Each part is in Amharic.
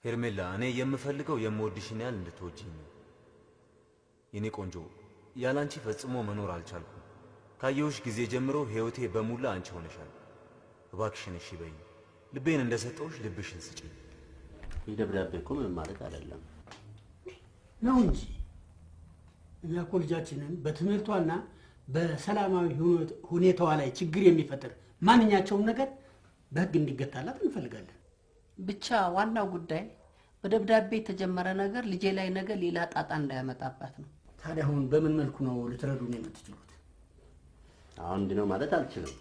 ሄርሜላ እኔ የምፈልገው የምወድሽን ያህል እንድትወጂኝ ነው። የኔ ቆንጆ ያላንቺ ፈጽሞ መኖር አልቻልኩም። ካየሁሽ ጊዜ ጀምሮ ህይወቴ በሙላ አንቺ ሆነሻል። እባክሽን እሺ በይኝ። ልቤን እንደሰጠሁሽ ልብሽን ስጪኝ። ይደብዳቤ እኮ ምን ማለት አይደለም ነው እንጂ እኛ እኮ ልጃችንን በትምህርቷና በሰላማዊ ሁኔታዋ ላይ ችግር የሚፈጥር ማንኛቸውም ነገር በህግ እንዲገታላት እንፈልጋለን። ብቻ ዋናው ጉዳይ በደብዳቤ የተጀመረ ነገር ልጄ ላይ ነገር ሌላ ጣጣ እንዳያመጣባት ነው። ታዲያ አሁን በምን መልኩ ነው ልትረዱን የምትችሉት? አሁን እንዲህ ነው ማለት አልችልም።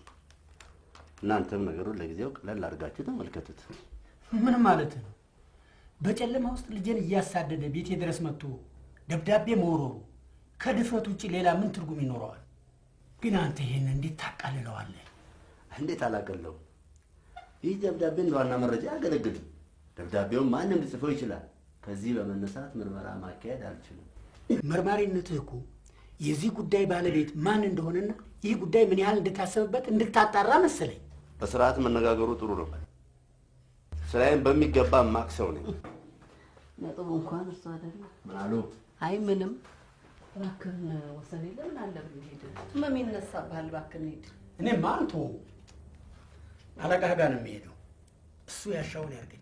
እናንተም ነገሩን ለጊዜው ቀለል አድርጋችሁ ተመልከቱት። ምን ማለት ነው? በጨለማ ውስጥ ልጄን እያሳደደ ቤቴ ድረስ መጥቶ ደብዳቤ መወረሩ ከድፍረት ውጪ ሌላ ምን ትርጉም ይኖረዋል? ግን አንተ ይሄን እንዴት ታቃልለዋለህ? እንዴት አላቀለው? ይህ ደብዳቤ እንደዋና መረጃ ያገለግላል። ደብዳቤውን ማንም ሊጽፈው ይችላል። ከዚህ በመነሳት ምርመራ ማካሄድ አልችልም። መርማሪነትህ እኮ የዚህ ጉዳይ ባለቤት ማን እንደሆነና ይህ ጉዳይ ምን ያህል እንደታሰበበት እንድታጣራ መሰለኝ። በስርዓት መነጋገሩ ጥሩ ነው። ስራዬን በሚገባ ማክሰው ነኝ። ነጥቡ እንኳን እሱ አይደለም። ምን አሉ? አይ ምንም እባክህን ወሰኔ ለምን አለብኝ ሄድ ምን ይነሳብሃል? እባክህን ሄድ። እኔማ አንተ አለቃህ ጋር ነው የሚሄደው። እሱ ያሻውን ያርገኝ።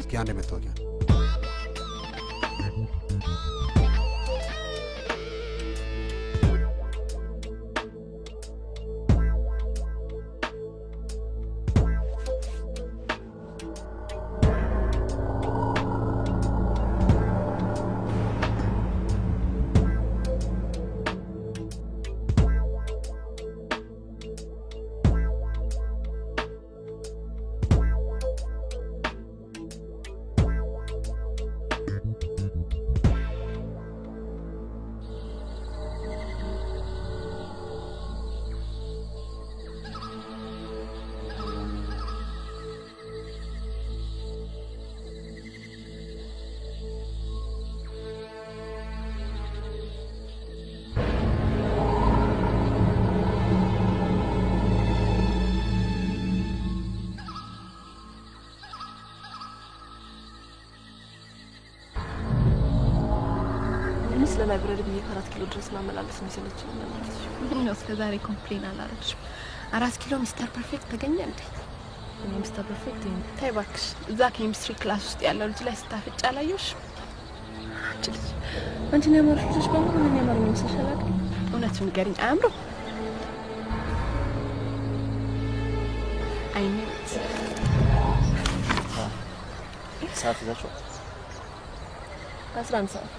እስኪ አንድ መታወቂያ ለላይብረሪ ብዬ 4 ኪሎ ድረስ ማመላለስ የሚሰለች ነው ማለት ነው። ነው እስከ ዛሬ ኮምፕሌን አላረግሽም። 4 ኪሎ ሚስተር ፐርፌክት ተገኘ እንዴ? እኔ ሚስተር ፐርፌክት ታይ እባክሽ። እዛ ኬሚስትሪ ክላስ ውስጥ ያለው ልጅ ላይ ስታፈጭ አላየሁሽ? አንቺ ልጅ አንቺ ነው ያማርሽ ልጅ በሙሉ ምን ያማርኝ መስልሻል አይደል? እውነቱን ንገሪኝ፣ አያምሩም? አይኔ ሰዓት ይዛችሁ 11 ሰዓት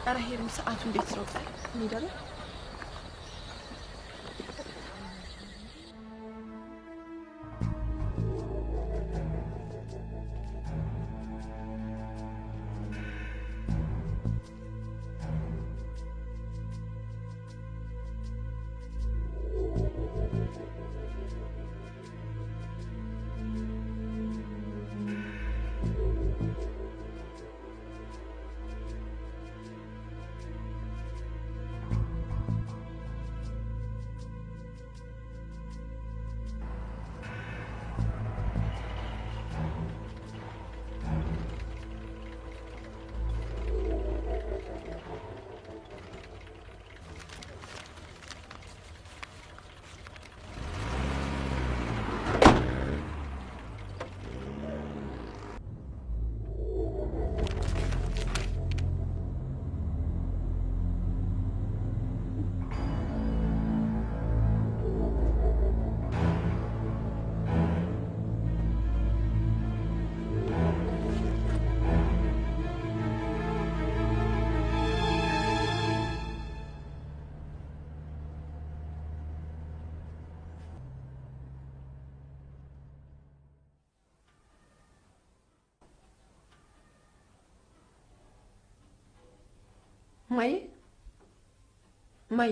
አረ ሄርም ሰዓቱ እንዴት ነው? እንሄዳለን። ማይ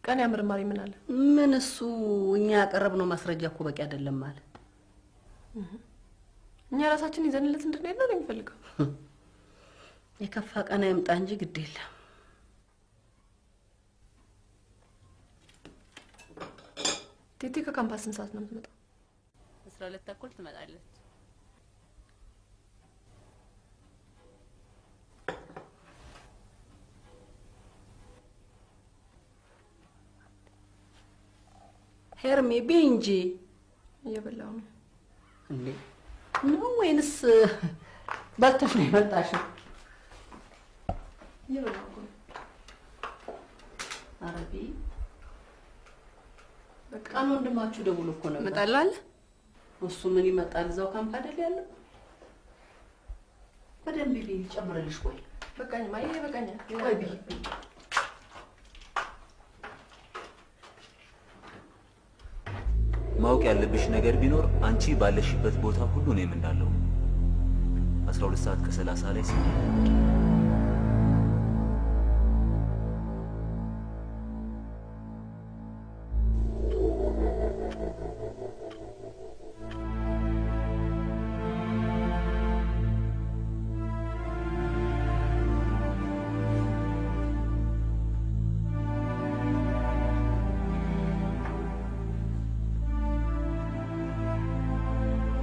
ቀን ያምርማሪ ምን አለ? ምን እሱ እኛ ያቀረብነው ማስረጃ እኮ በቂ አይደለም ማለት። እኛ ራሳችን ይዘንለት እንድንሄድ ነው የሚፈልገው። የከፋ ቀና ይምጣ እንጂ ግድ የለም። ቲቲ ከካምፓስ ስንት ሰዓት ነው የምትመጣው? 12 ተኩል ትመጣለች። ሄርሜ ቢንጂ እየበላው ነው እንዴ? ነው ወይንስ በልተሽ ነው የመጣሽው? እየበላው ነው። አረቢ በቃ ነው ወንድማችሁ ደውሎ እኮ ነበር። መጣላል። እሱ ምን ይመጣል? እዛው ካምፕ አይደል ያለው? በደንብ ቢል ጨምረልሽ። ቆይ በቃኝ ማየ በቃኝ። ቆይ ቢል ማወቅ ያለብሽ ነገር ቢኖር አንቺ ባለሽበት ቦታ ሁሉ ነው የምንዳለው። 12 ሰዓት ከ30 ላይ ሲል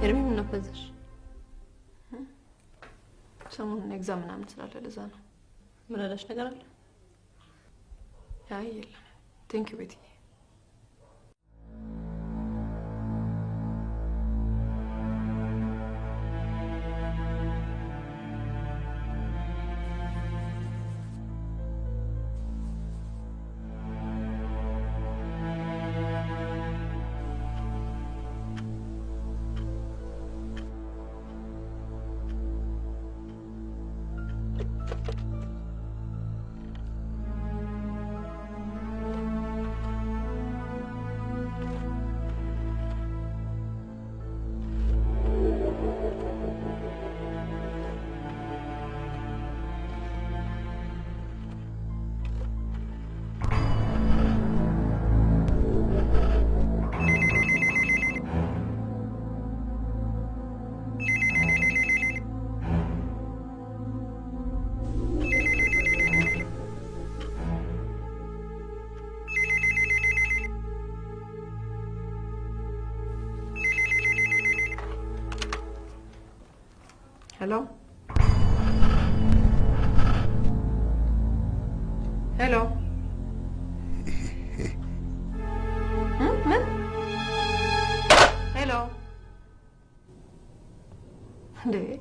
ኤርሚ ምን ነፈዘሽ? ሰሞኑን ኤግዛም ምናምን ስላለ ለዛ ነው። ምን አለሽ ነገር አለ? አይ የለም። ቴንክ ዩ ቤቲ። Hello? Hello? من? Hello? ليه؟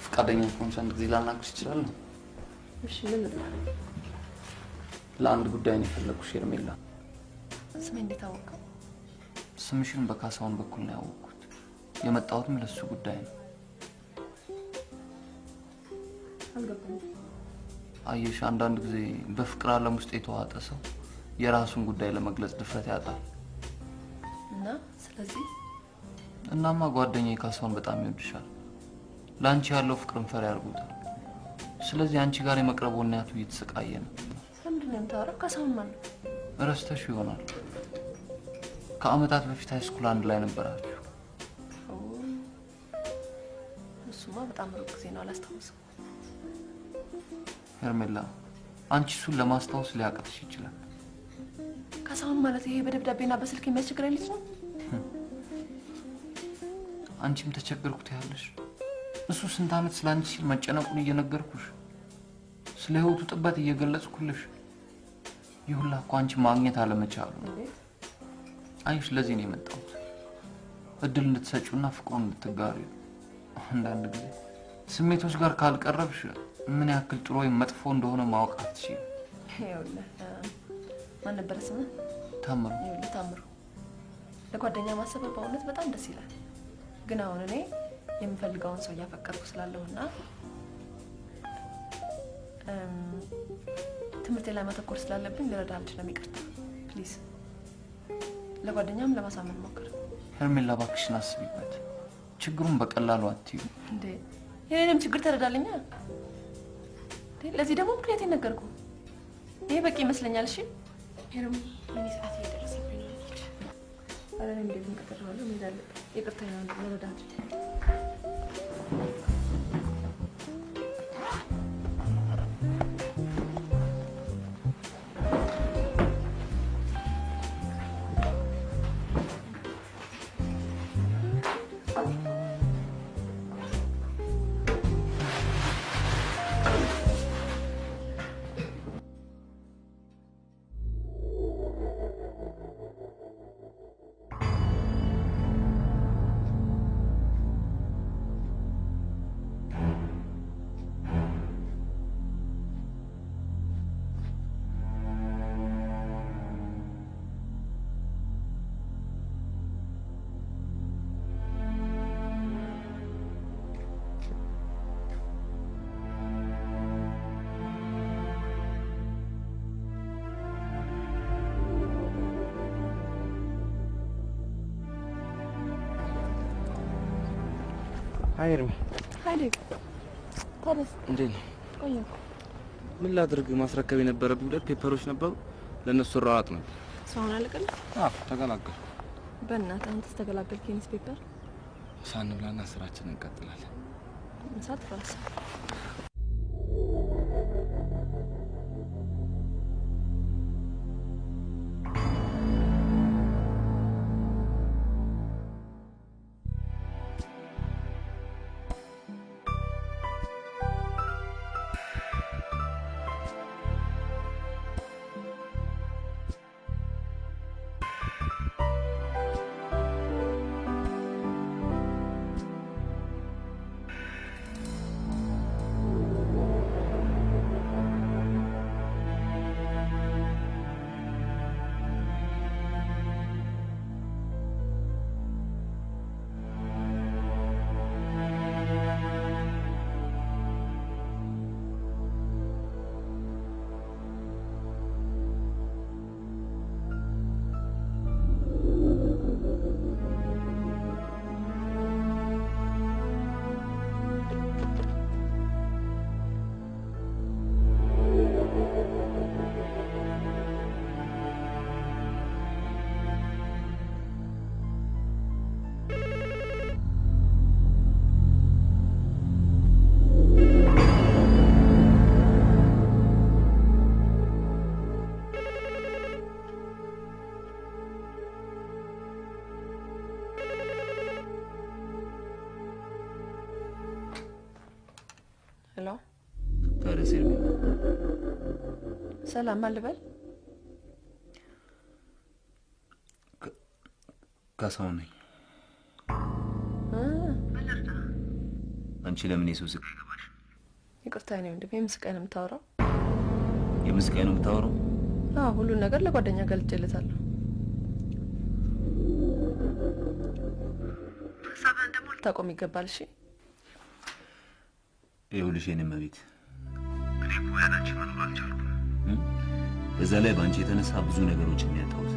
ፈቃደኛ ከሆንሽ አንድ ጊዜ ላናግርሽ እችላለሁ? እሺ ምን ነው? ለአንድ ጉዳይ ነው የፈለኩሽ ሄርሜላ። ስሜ እንዴት አወቀው? ስምሽን በካሳውን በኩል ነው ያወቅኩት። የመጣሁትም ለሱ ጉዳይ ነው። አልገባኝም። አየሽ፣ አንዳንድ ጊዜ በፍቅር ዓለም ውስጥ የተዋጠ ሰው የራሱን ጉዳይ ለመግለጽ ድፍረት ያጣል። እና ስለዚህ እናማ ጓደኛዬ ካሳውን በጣም ይወድሻል። ላንቺ ያለው ፍቅርን ፈሪ ያርጉታል። ስለዚህ አንቺ ጋር የመቅረብ ወናቱ እየተሰቃየ ነው። ስለምንድን ነው የምታወራው? ካሳውን ማን ነው? ረስተሽ ይሆናል። ከአመታት በፊት ሃይስኩል አንድ ላይ ነበራችሁ። እሱማ በጣም ሩቅ ጊዜ ነው፣ አላስታውስም። ሄርሜላ፣ አንቺ እሱን ለማስታወስ ሊያቅትሽ ይችላል። ካሳሁን ማለት ይሄ በደብዳቤና በስልክ የሚያስቸግረኝ ልጅ ነው? አንቺም ተቸገርኩት ያለሽ እሱ ስንት ዓመት ስላንቺ ሲል መጨነቁን እየነገርኩሽ ስለ ህይወቱ ጥበት እየገለጽኩልሽ ይሁላ እኮ አንቺ ማግኘት አለመቻሉ ነው። አይሽ ለዚህ ነው የመጣሁት እድል እንድትሰጪውና ፍቅሩን እንድትጋሪው። አንዳንድ ጊዜ ስሜቶች ጋር ካልቀረብሽ ምን ያክል ጥሩ ወይ መጥፎ እንደሆነ ማወቅ አትችይም። ይኸውልህ ማን ነበር ስምህ? ታምሩ። ይኸውልህ ታምሩ፣ ለጓደኛ ማሰብ በእውነት በጣም ደስ ይላል። ግን አሁን እኔ የምፈልገውን ሰው እያፈቀርኩ ስላለሁና ትምህርቴ ላይ ማተኮር ስላለብኝ ልረዳ አልችልም። ይቅርታ ፕሊዝ። ለጓደኛም ለማሳመን ሞክር። ሄርሜላ እባክሽን አስቢበት። ችግሩን በቀላሉ አትዩ እንዴ። የኔንም ችግር ተረዳልኛ። ለዚህ ደግሞ ምክንያት ነገርኩ። ይሄ በቂ ይመስለኛል። እሺ ሄርሚ፣ ለኔ ሰዓት እየደረሰብኝ ነው። አረ እኔ እንዴት እንቀጥራለሁ? ምን ይላል? ይቅርታ ነው ልረዳ አልችልም። هاي رمي هاي ታዲያስ እንዴት ነው? ቆየሁ። ምን ላድርግ? ማስረከብ የነበረብኝ ሁለት ፔፐሮች ነበሩ። ለነሱ ራዋጥ ነው። ሰውን አለቀለ? ተገላገል። በእናትህ አንተስ ተገላገልክ? የኔስ ፔፐር ሳንብላና ስራችንን እንቀጥላለን። እንሳት ራስ ሄሎ ታረሰኝ ሰላም አልበል። ካሳሁን ነኝ። አንቺ ለምን የሰው ስቃይ ገባሽ? ይቅርታ ነው እንዴ? የምስቃይ ነው የምታወራው? የምስቃይ ነው የምታወራው? ሁሉን ነገር ለጓደኛ ገልጬለታለሁ። ሀሳብህን ደግሞ ልታቆም ይገባል። እሺ ይኸውልሽ የኔ መቤት፣ እኔ እኮ ያላንቺ መኖር አልቻልኩም። በዛ ላይ በአንቺ የተነሳ ብዙ ነገሮችን ያጣሁት፣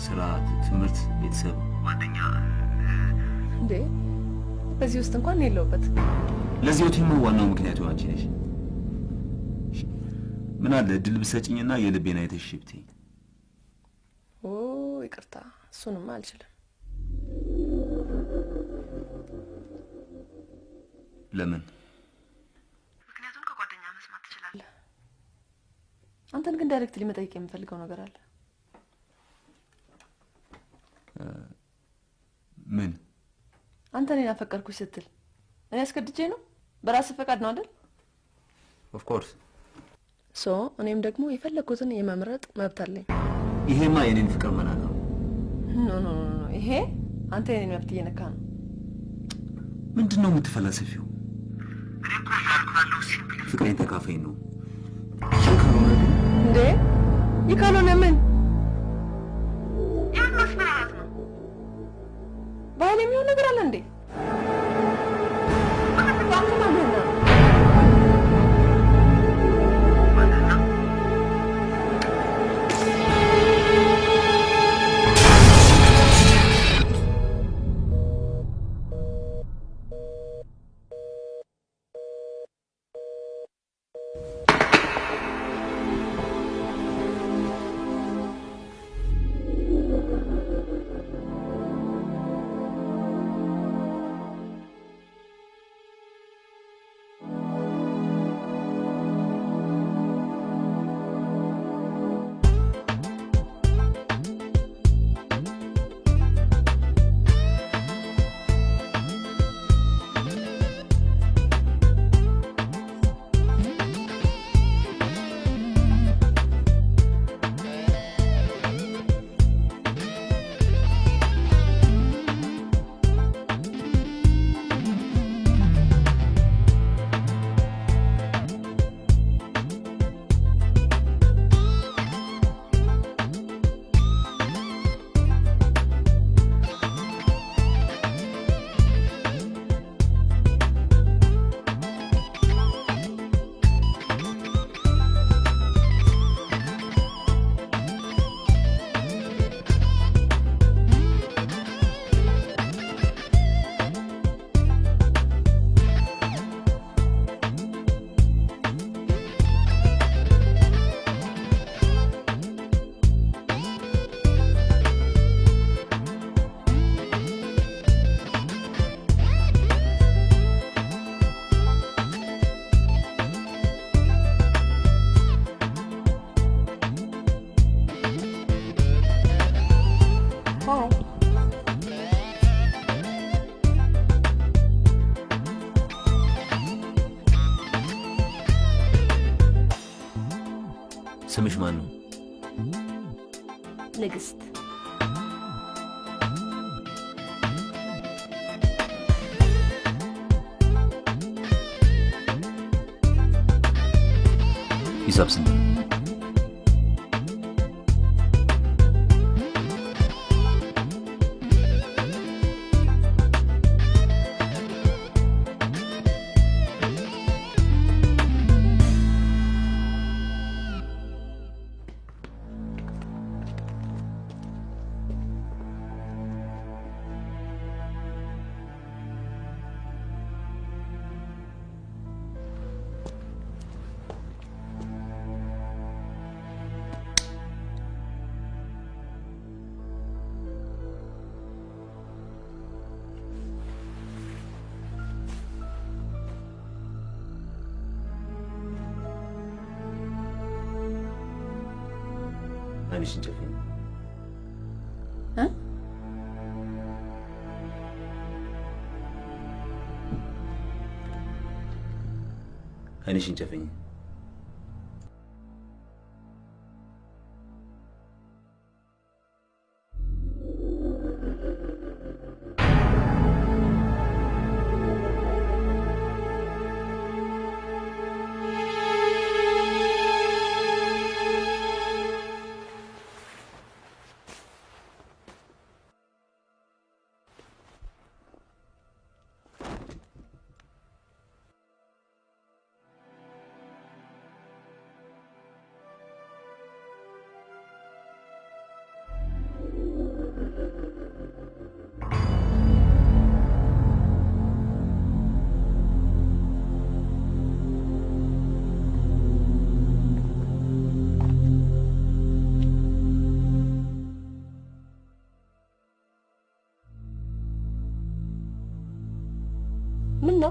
ስራ፣ ትምህርት፣ ቤተሰብ፣ ጓደኛ። እንዴ በዚህ ውስጥ እንኳን የለውበት። ለዚህ ወቲም ዋናው ምክንያቱ አንቺ ነሽ። ምን አለ እድል ብትሰጪኝና የልቤን አይተሽ ብትይ። ይቅርታ፣ እሱንማ አልችልም። ለምን? ምክንያቱም ከጓደኛ መስማት ትችላለህ። ግን ዳይሬክትሊ መጠየቅ የምፈልገው ነገር አለ። ምን? አንተ እኔን አፈቀርኩሽ ስትል እኔ አስገድጄ ነው? በራስ ፈቃድ ነው አይደል? ኦፍ ኮርስ። እኔም ደግሞ የፈለኩትን የመምረጥ መብት አለኝ። ይሄማ የኔን ፍቅር መናቅ ነው። ኖ ይሄ አንተ የኔን መብት እየነካ ነው። ምንድነው የምትፈለስፊው? ፍቅሬን ተካፈኝ ነው። ካልሆነ ግን እንዴ ይካሎነ ምን ያንስ ማለት ነው? ባይኔ የሚሆን ነገር አለ እንዴ? ስምሽ ማን ነው? ንግስት። ሂሳብ ስንት? አይንሽን ጨፍኝ። አይንሽን ጨፍኝ።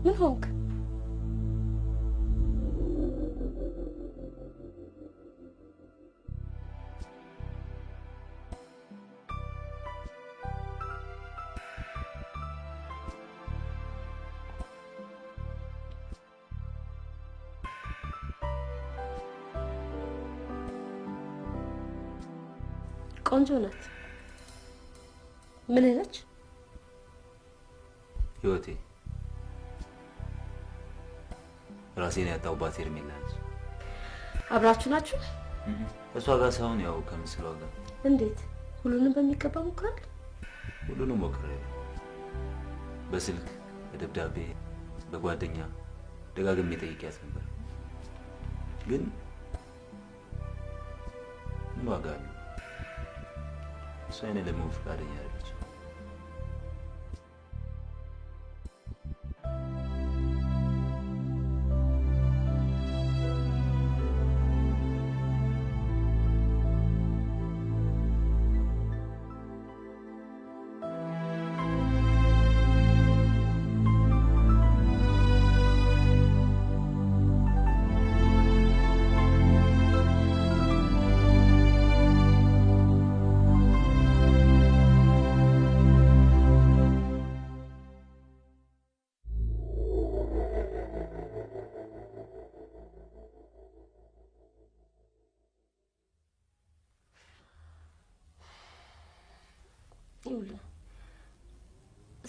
ምን ሆንክ? ቆንጆ ናት። ምን ነች? ህይወቴ ራሴን ያጣሁባት ሄርሜላ ነች። አብራችሁ ናችሁ? እሷ ጋር ሳይሆን ያው ከምስሏ ጋር። እንዴት? ሁሉንም በሚገባ ሞክራል? ሁሉንም ሞክሬያለሁ። በስልክ፣ በደብዳቤ፣ በጓደኛ ደጋግሜ ጠይቄያት ነበር። ግን ምን ዋጋ አለው? እሷ የኔ ለመሆን ፈቃደኛ አይደለች።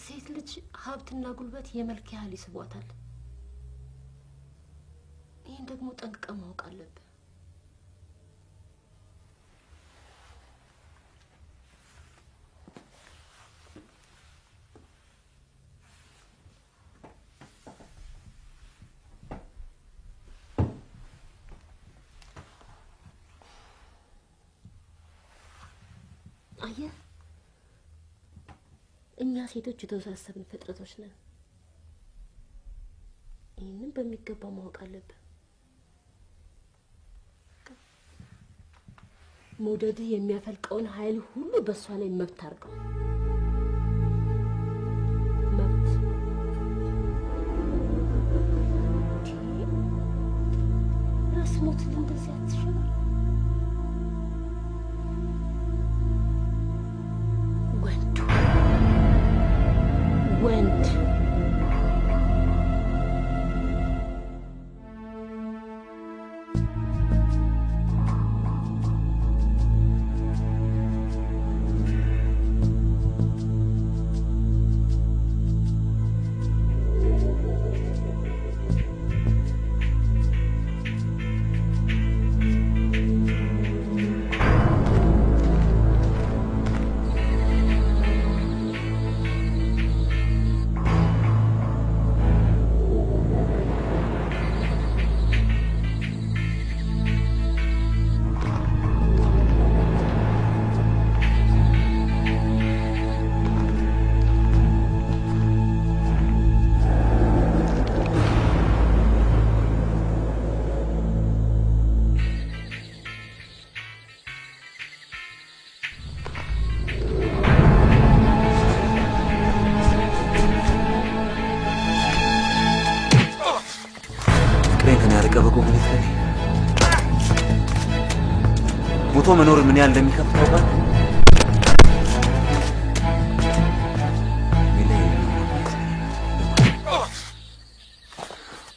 ሴት ልጅ ሀብትና ጉልበት የመልክ ያህል ይስቧታል። ይህን ደግሞ ጠንቅቀህ ማወቅ አለብህ። አየህ፣ እኛ ሴቶች የተወሳሰብን ፍጥረቶች ነን። ይህንን በሚገባ ማወቅ አለብን። መውደድህ የሚያፈልቀውን ኃይል ሁሉ በእሷ ላይ መብት አድርገው። መብት ራስ ሞት እንደዚህ አትሽር። ወንድ ሞቶ መኖር ምን ያህል እንደሚከብድ ታውቃለህ?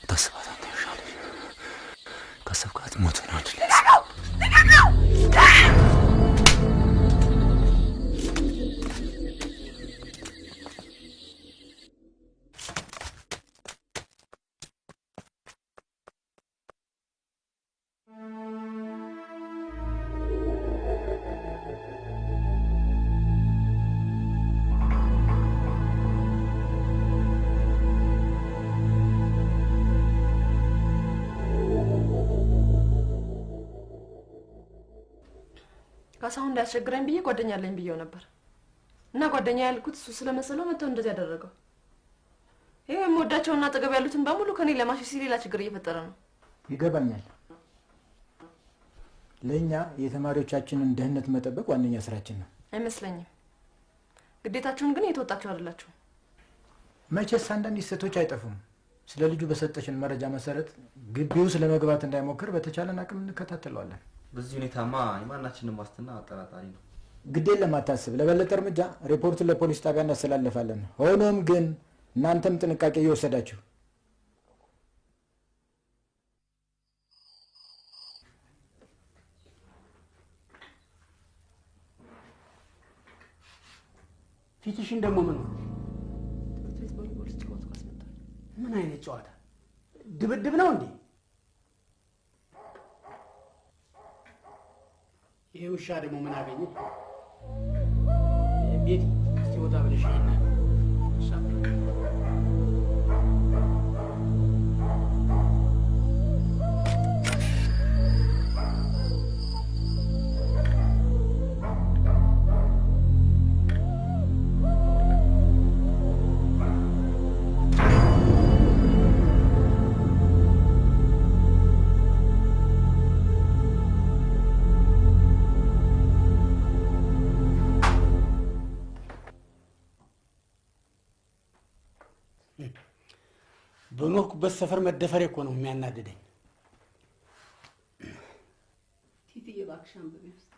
ታስባት አንተ ይሻል ካሰብካት ሞት ነው አንድ ላይ ካሳሁን እንዳያስቸግረኝ ብዬ ጓደኛ አለኝ ብዬው ነበር እና ጓደኛ ያልኩት እሱ ስለመሰለው መተው እንደዚህ ያደረገው። ይሄ የምወዳቸውና አጠገብ ያሉትን በሙሉ ከኔ ለማሸሽ ሌላ ችግር እየፈጠረ ነው። ይገባኛል። ለኛ የተማሪዎቻችንን ደህንነት መጠበቅ ዋነኛ ስራችን ነው። አይመስለኝም። ግዴታችሁን ግን እየተወጣችሁ አይደላችሁ። መቼስ አንዳንድ ስህተቶች አይጠፉም። ስለ ልጁ በሰጠሽን መረጃ መሰረት ግቢው ስለመግባት እንዳይሞክር በተቻለን አቅም እንከታተለዋለን። በዚህ ሁኔታማ የማናችንም ዋስትና አጠራጣሪ ነው። ግዴን ለማታስብ ለበለጠ እርምጃ ሪፖርቱን ለፖሊስ ጣቢያ እናስተላልፋለን። ሆኖም ግን እናንተም ጥንቃቄ እየወሰዳችሁ ፊትሽን ደግሞ ምን ነው? ትምህርት ቤት ቮሊቦል ጨዋታ ኳስ መጣል። ምን አይነት ጨዋታ? ድብድብ ነው እንዴ? ይሄ ውሻ ደግሞ ምን አገኘ? ቤት እስቲ ወጣ ብለሽ ይሄና በኖርኩበት ሰፈር መደፈሬ እኮ ነው የሚያናድደኝ። ቲቲዬ እባክሽ አንብቢ ውስጥ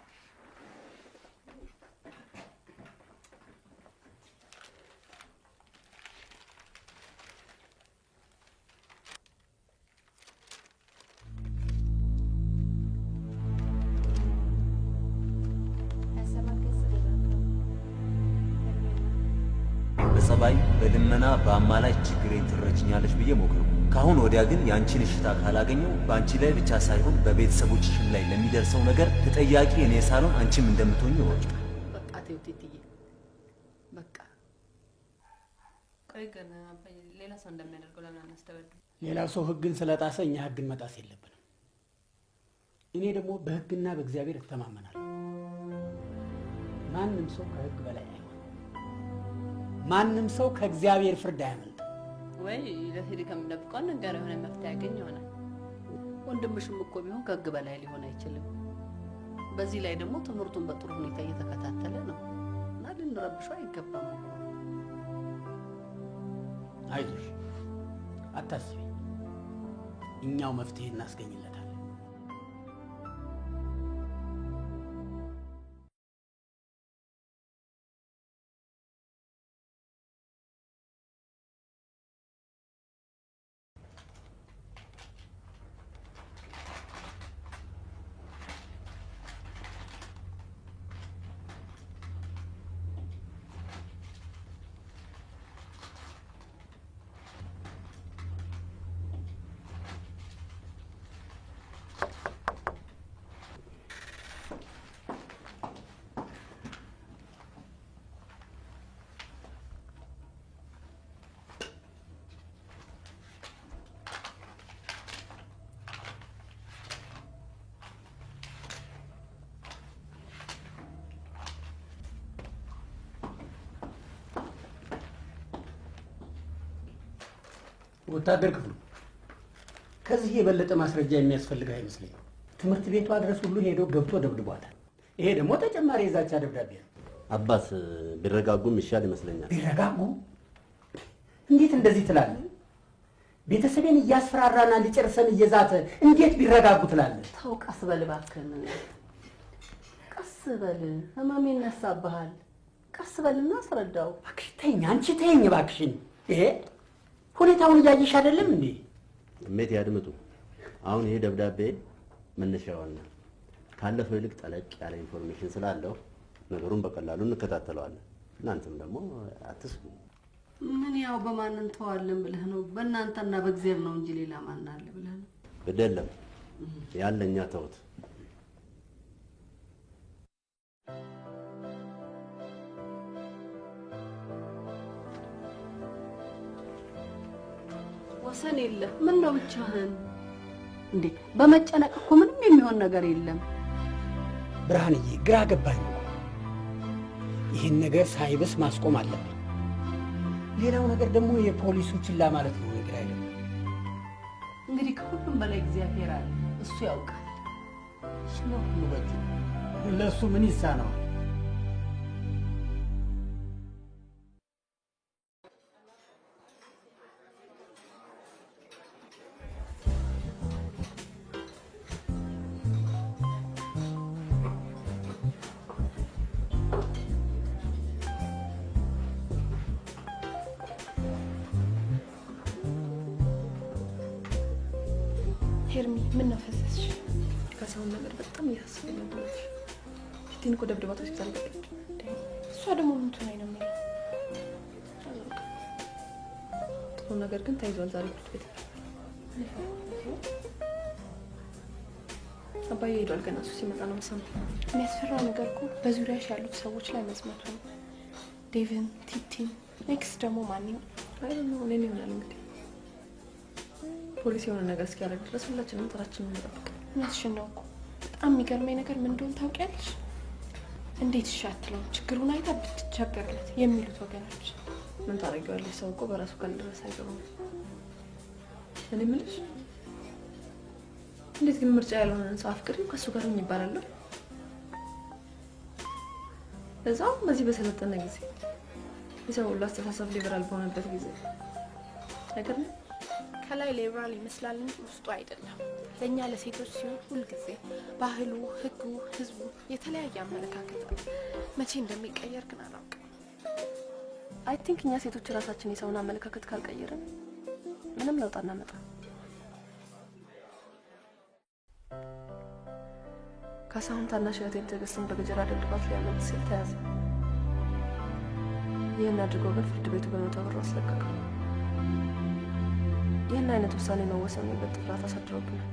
በጸባይ በልመና በአማላጭ ችግሬን ትረጅኛለች ብዬ ሞክሩ። ካሁን ወዲያ ግን ያንቺን እሽታ ካላገኘው በአንቺ ላይ ብቻ ሳይሆን በቤተሰቦችሽም ላይ ለሚደርሰው ነገር ተጠያቂ እኔ ሳልሆን አንቺም እንደምትሆኚ ወቂ። በቃ ተይው ቲቲዬ በቃ። ቆይ ግን አባዬ ሌላ ሰው እንደሚያደርገው ለምን አናስተበድም? ሌላ ሰው ህግን ስለጣሰ እኛ ህግን መጣስ የለብንም። እኔ ደግሞ በህግና በእግዚአብሔር እተማመናለሁ። ማንም ሰው ከህግ በላይ አይሆንም። ማንም ሰው ከእግዚአብሔር ፍርድ አያመልጥም። ወይ ለሄድ ከምንደብቀው ነገር የሆነ መፍትሄ ያገኝ ይሆናል። ወንድምሽም እኮ ቢሆን ከህግ በላይ ሊሆን አይችልም። በዚህ ላይ ደግሞ ትምህርቱን በጥሩ ሁኔታ እየተከታተለ ነው እና ልንረብሸው አይገባም። አይዞሽ፣ አታስቢ፣ እኛው መፍትሄ እናስገኝለታለን። ወታደር ክፍሉ ከዚህ የበለጠ ማስረጃ የሚያስፈልግ አይመስለኝም። ትምህርት ቤቷ ድረስ ሁሉ ሄዶ ገብቶ ደብድቧታል። ይሄ ደግሞ ተጨማሪ የዛቻ ደብዳቤ ነው። አባት ቢረጋጉም ይሻል ይመስለኛል። ቢረጋጉ? እንዴት እንደዚህ ትላለህ? ቤተሰቤን እያስፈራራና ሊጨርሰን እየዛተ እንዴት ቢረጋጉ ትላለህ? ተው ቀስ በል እባክህን፣ ቀስ በል። ህመም ይነሳብሃል። ቀስ በልና አስረዳው። እባክሽ ተይኝ፣ አንቺ ተይኝ እባክሽን። ይሄ ሁኔታውን እያየሽ አይደለም እንዴ? እሜት ያድምጡ። አሁን ይሄ ደብዳቤ መነሻውና ካለፈው ይልቅ ጠለቅ ያለ ኢንፎርሜሽን ስላለው ነገሩን በቀላሉ እንከታተለዋለን። እናንተም ደግሞ አትስጉ። ምን ያው በማን እንተዋለን ብለህ ነው? በእናንተና በእግዚአብሔር ነው እንጂ ሌላ ማን አለ ብለህ ነው? ግደለም ያለኛ ተውት። ወሰን የለ። ምን ነው ብቻህን እንዴ? በመጨነቅ እኮ ምንም የሚሆን ነገር የለም። ብርሃንዬ ግራ ገባኝ። ይህን ነገር ሳይብስ ማስቆም አለብኝ። ሌላው ነገር ደግሞ የፖሊሱ ችላ ማለት ነው። ነገር አይደለም እንግዲህ ከሁሉም በላይ እግዚአብሔር አለ፣ እሱ ያውቃል። ስለ ሁሉ በእጁ ለእሱ ምን ይሳነዋል? ሄርሚ ምን ነው ፈሰስሽ? ከሰውን ነገር በጣም እያሳሰበኝ ነው። ግን እኮ ደብድባት ሆስፒታል ገባች። እሷ ደግሞ ምን ትሆናኝ ነው የሚለው? የሚያሳፍረው ነገር ግን ተይዟል ዛሬ ፍርድ ቤት። አባዬ ሄዷል። ገና እሱ ሲመጣ ነው የምሰማው። የሚያስፈራው ነገር እኮ በዙሪያሽ ያሉት ሰዎች ላይ መዝመቱ ነው። ዴቭን፣ ቲቲን፣ ኔክስት ደግሞ ማንኝ አይደለም እኔን ይሆናል እንግዲህ ፖሊስ የሆነ ነገር እስኪያደርግ ድረስ ሁላችንም ጥራችንን እንጠብቅ። እውነትሽን ነው እኮ። በጣም የሚገርመኝ ነገር ምን እንደሆነ ታውቂያለሽ? እንዴት እሺ አትለውም ችግሩን አይታ ብትቸገርለት የሚሉት ወገኖች። ምን ታደርጊዋለሽ? ሰው እኮ በራሱ ካልደረሰ አይገባም። እኔ የምልሽ እንዴት ግን ምርጫ ያልሆነን ሰው አፍቅሪው ከእሱ ጋር ምን ይባላል? እዛው በዚህ በሰለጠነ ጊዜ የሰው ሁሉ አስተሳሰብ ሊበራል በሆነበት ጊዜ አይገርም? ከላይ ሊበራል ይመስላል እንጂ ውስጡ አይደለም። ለእኛ ለሴቶች ሲሆን ሁልጊዜ ባህሉ፣ ህጉ፣ ህዝቡ የተለያየ አመለካከት ነው። መቼ እንደሚቀየር ግን አላውቅም። አይ ቲንክ እኛ ሴቶች ራሳችን የሰውን አመለካከት ካልቀየርን ምንም ለውጥ አናመጣም። ካሳሁን ታናሽ እህቴን ትዕግስትን በገጀራ ደብድባት ሊያመልጥ ሲል ተያዘ። ይህን አድርጎ ግን ፍርድ ቤቱ በ100 ብር አስለቀቀው። ይህን አይነት ውሳኔ መወሰኑ ይበልጥ ፍርሃት አሳድሮብናል።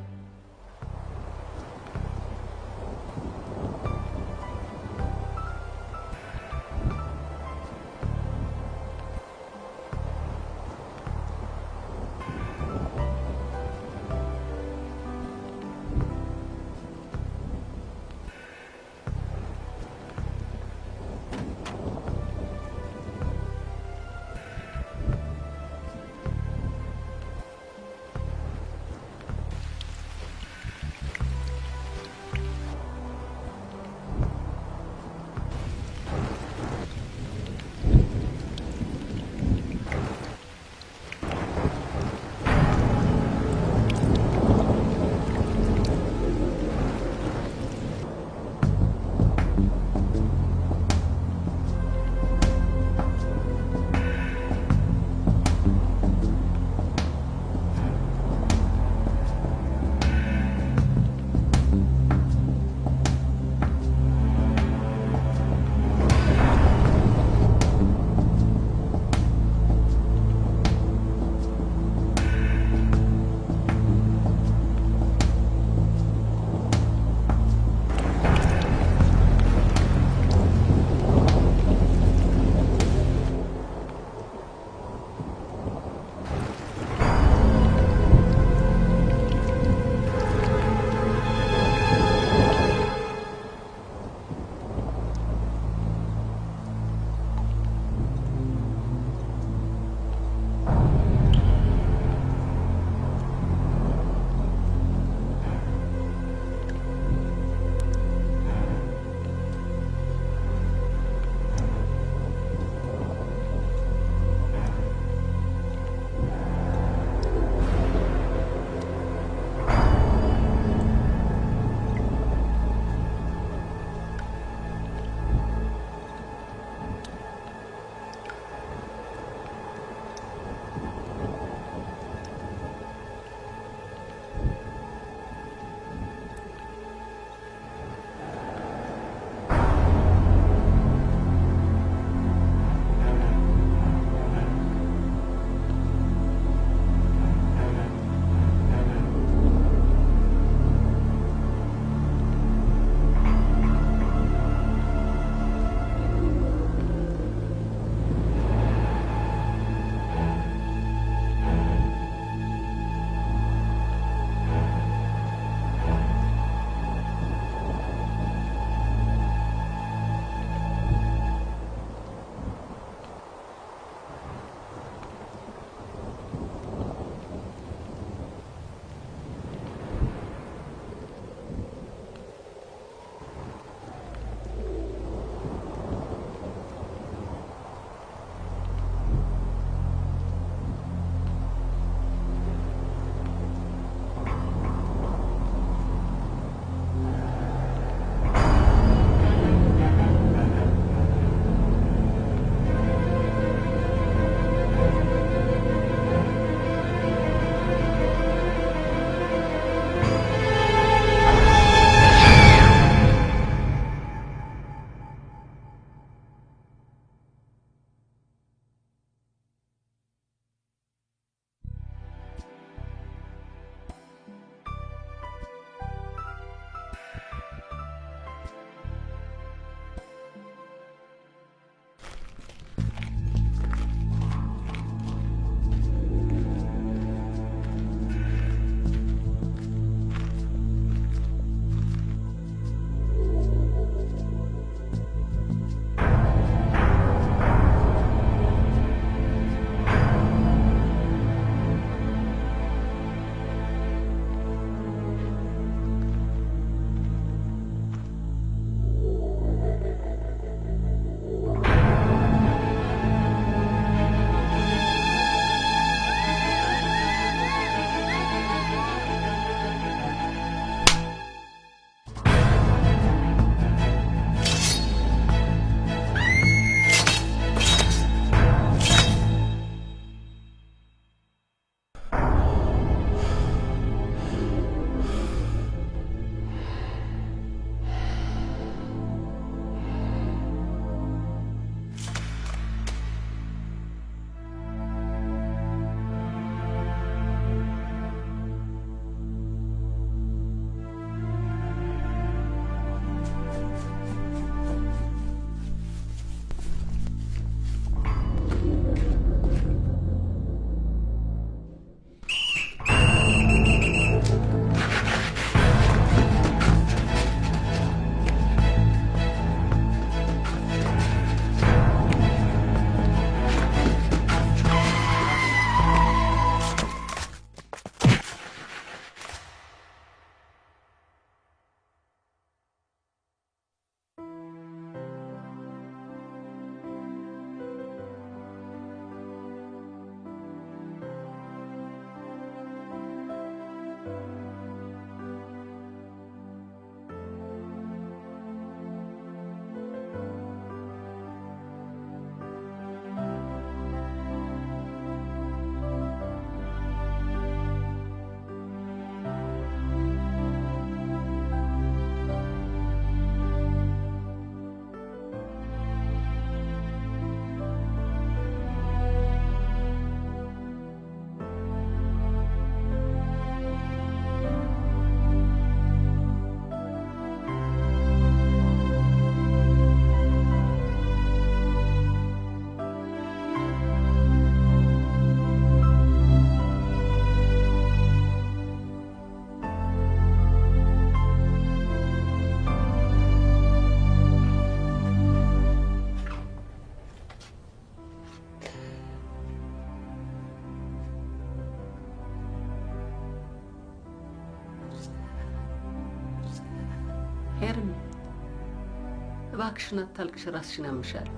እባክሽን አታልቅሽ፣ ራስሽን ያምሻል።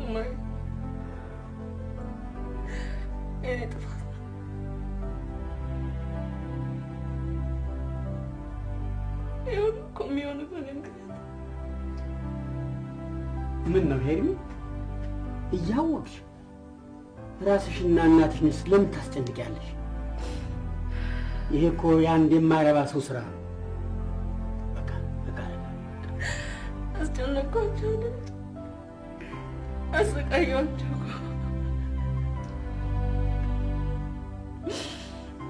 እማዬ የኔ ጥፋት ይሁን እኮ የሚሆነው በእኔ ምክንያት። ምን ነው ሄርሚ? እያወቅሽ ራስሽና እናትሽን ስለምን ታስጨንቂያለሽ? ይሄ እኮ የአንድ የማይረባ ሰው ስራ ነው። በቃ አስጨነቅኳቸው አይደል? አሰቃየኋቸው እኮ።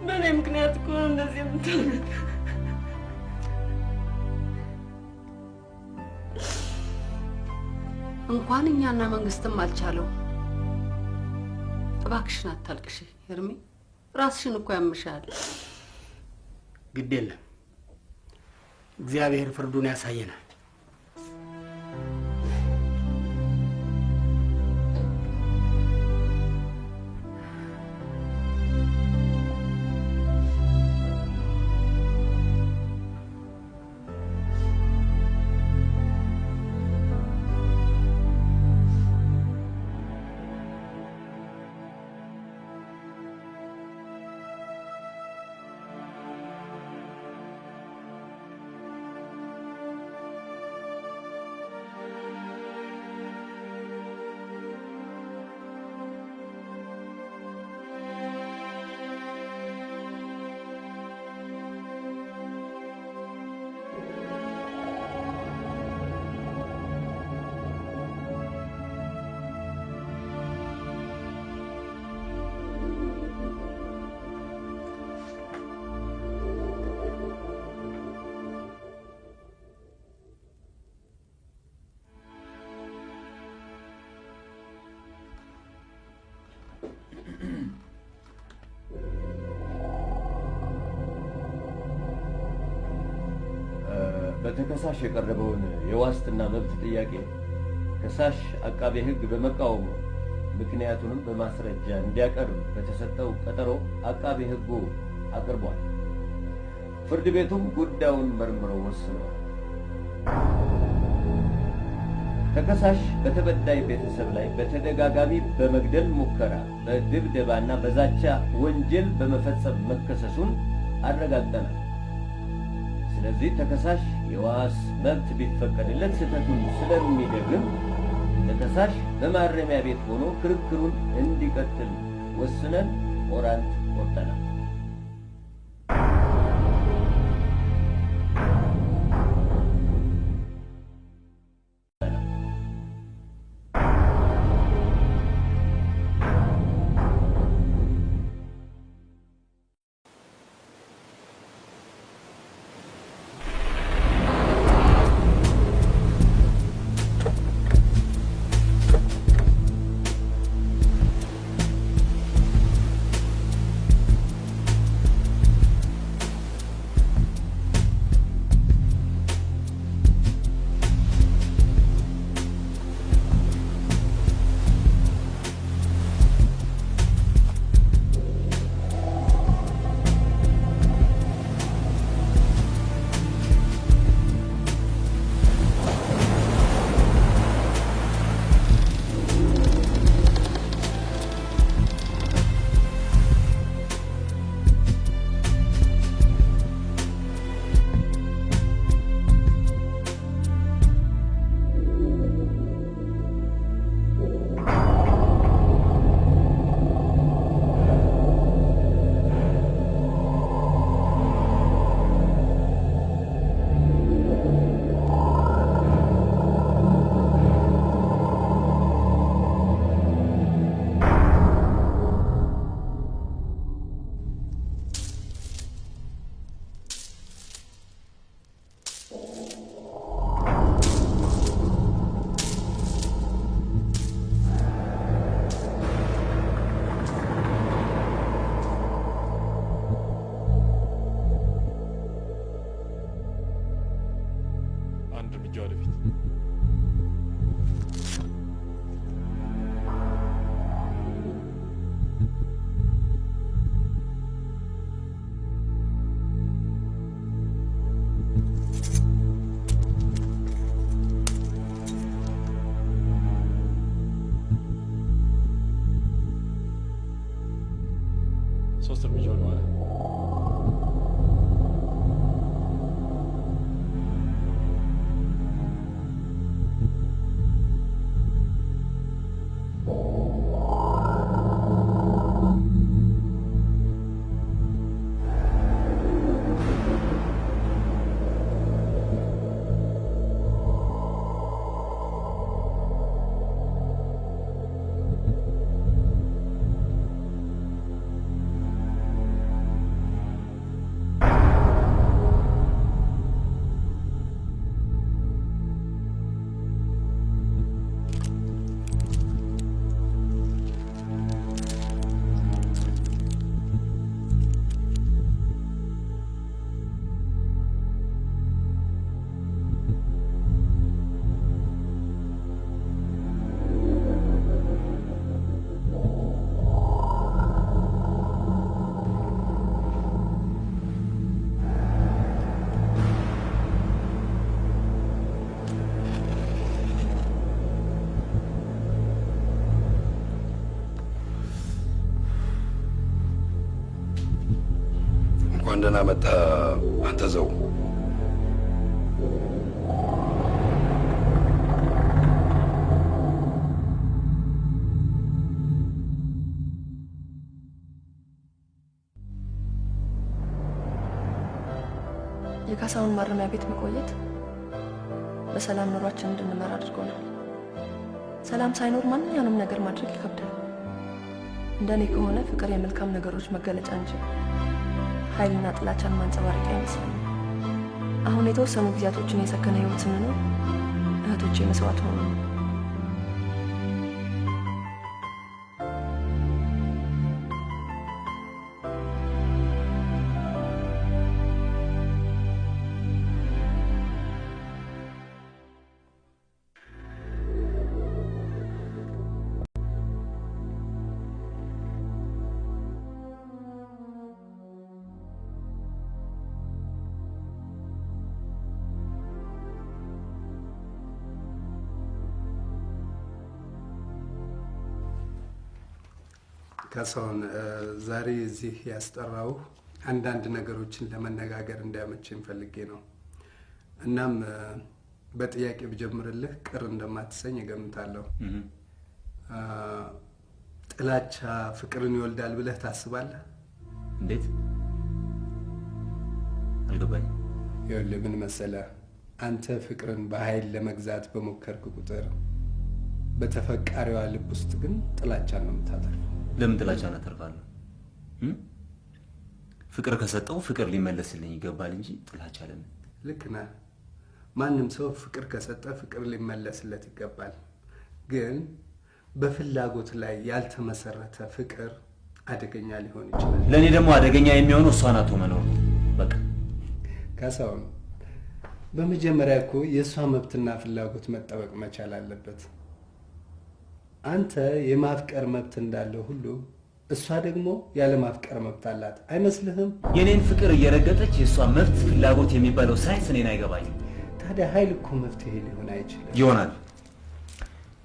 በእኔ ምክንያት እኮ ነው እንደዚህ የምታደርጉት። እንኳን እኛና መንግስትም አልቻለው። እባክሽን አታልቅሽ ሄርሚ፣ ራስሽን እኮ ያምሻል። ግድ የለም እግዚአብሔር ፍርዱን ያሳየናል። በተከሳሽ የቀረበውን የዋስትና መብት ጥያቄ ከሳሽ አቃቤ ሕግ በመቃወሙ ምክንያቱንም በማስረጃ እንዲያቀርብ በተሰጠው ቀጠሮ አቃቤ ሕጉ አቅርቧል። ፍርድ ቤቱም ጉዳዩን መርምሮ ወስኗል። ተከሳሽ በተበዳይ ቤተሰብ ላይ በተደጋጋሚ በመግደል ሙከራ፣ በድብደባና በዛቻ ወንጀል በመፈጸም መከሰሱን አረጋግጠናል። ስለዚህ ተከሳሽ የዋስ መብት ቢፈቀድለት ስህተቱን ስለሚደግም ተከሳሽ በማረሚያ ቤት ሆኖ ክርክሩን እንዲቀጥል ወስነን ኦራንት ወጥተናል። 3 እርምጃ ወደ ኋላ ደህና መጣ አንተ ዘው። የካሳውን ማረሚያ ቤት መቆየት በሰላም ኑሯችን እንድንመራ አድርጎናል። ሰላም ሳይኖር ማንኛውንም ነገር ማድረግ ይከብዳል። እንደኔ ከሆነ ፍቅር የመልካም ነገሮች መገለጫ እንጂ ኃይልና ጥላቻን ማንጸባረቅ አይመስለኝም። አሁን የተወሰኑ ጊዜያቶችን የሰከነ ህይወት ስንኖር እህቶቼ መስዋዕት ሆኑ። ካሳሁን ዛሬ እዚህ ያስጠራው አንዳንድ ነገሮችን ለመነጋገር እንዲያመቸኝ ፈልጌ ነው። እናም በጥያቄ ብጀምርልህ ቅር እንደማትሰኝ እገምታለሁ። ጥላቻ ፍቅርን ይወልዳል ብለህ ታስባለህ? እንዴት? አልገባኝም። ይኸውልህ ምን መሰለህ፣ አንተ ፍቅርን በኃይል ለመግዛት በሞከርክ ቁጥር በተፈቃሪዋ ልብ ውስጥ ግን ጥላቻን ነው የምታተርፈው። ለምን ጥላቻን አተርፋለሁ? ፍቅር ከሰጠው ፍቅር ሊመለስልኝ ይገባል እንጂ ጥላቻ ለምን? ልክ ነህ። ማንም ሰው ፍቅር ከሰጠ ፍቅር ሊመለስለት ይገባል። ግን በፍላጎት ላይ ያልተመሰረተ ፍቅር አደገኛ ሊሆን ይችላል። ለኔ ደግሞ አደገኛ የሚሆነው እሷን አቶ መኖር ነው። በቃ ካሳሁን፣ በመጀመሪያ እኮ የእሷ መብትና ፍላጎት መጠበቅ መቻል አለበት። አንተ የማፍቀር መብት እንዳለው ሁሉ እሷ ደግሞ ያለ ማፍቀር መብት አላት። አይመስልህም? የኔን ፍቅር እየረገጠች የእሷ መብት ፍላጎት የሚባለው ሳይንስ እኔን አይገባኝም። ታዲያ ኃይል እኮ መፍትሄ ሊሆን አይችልም። ይሆናል።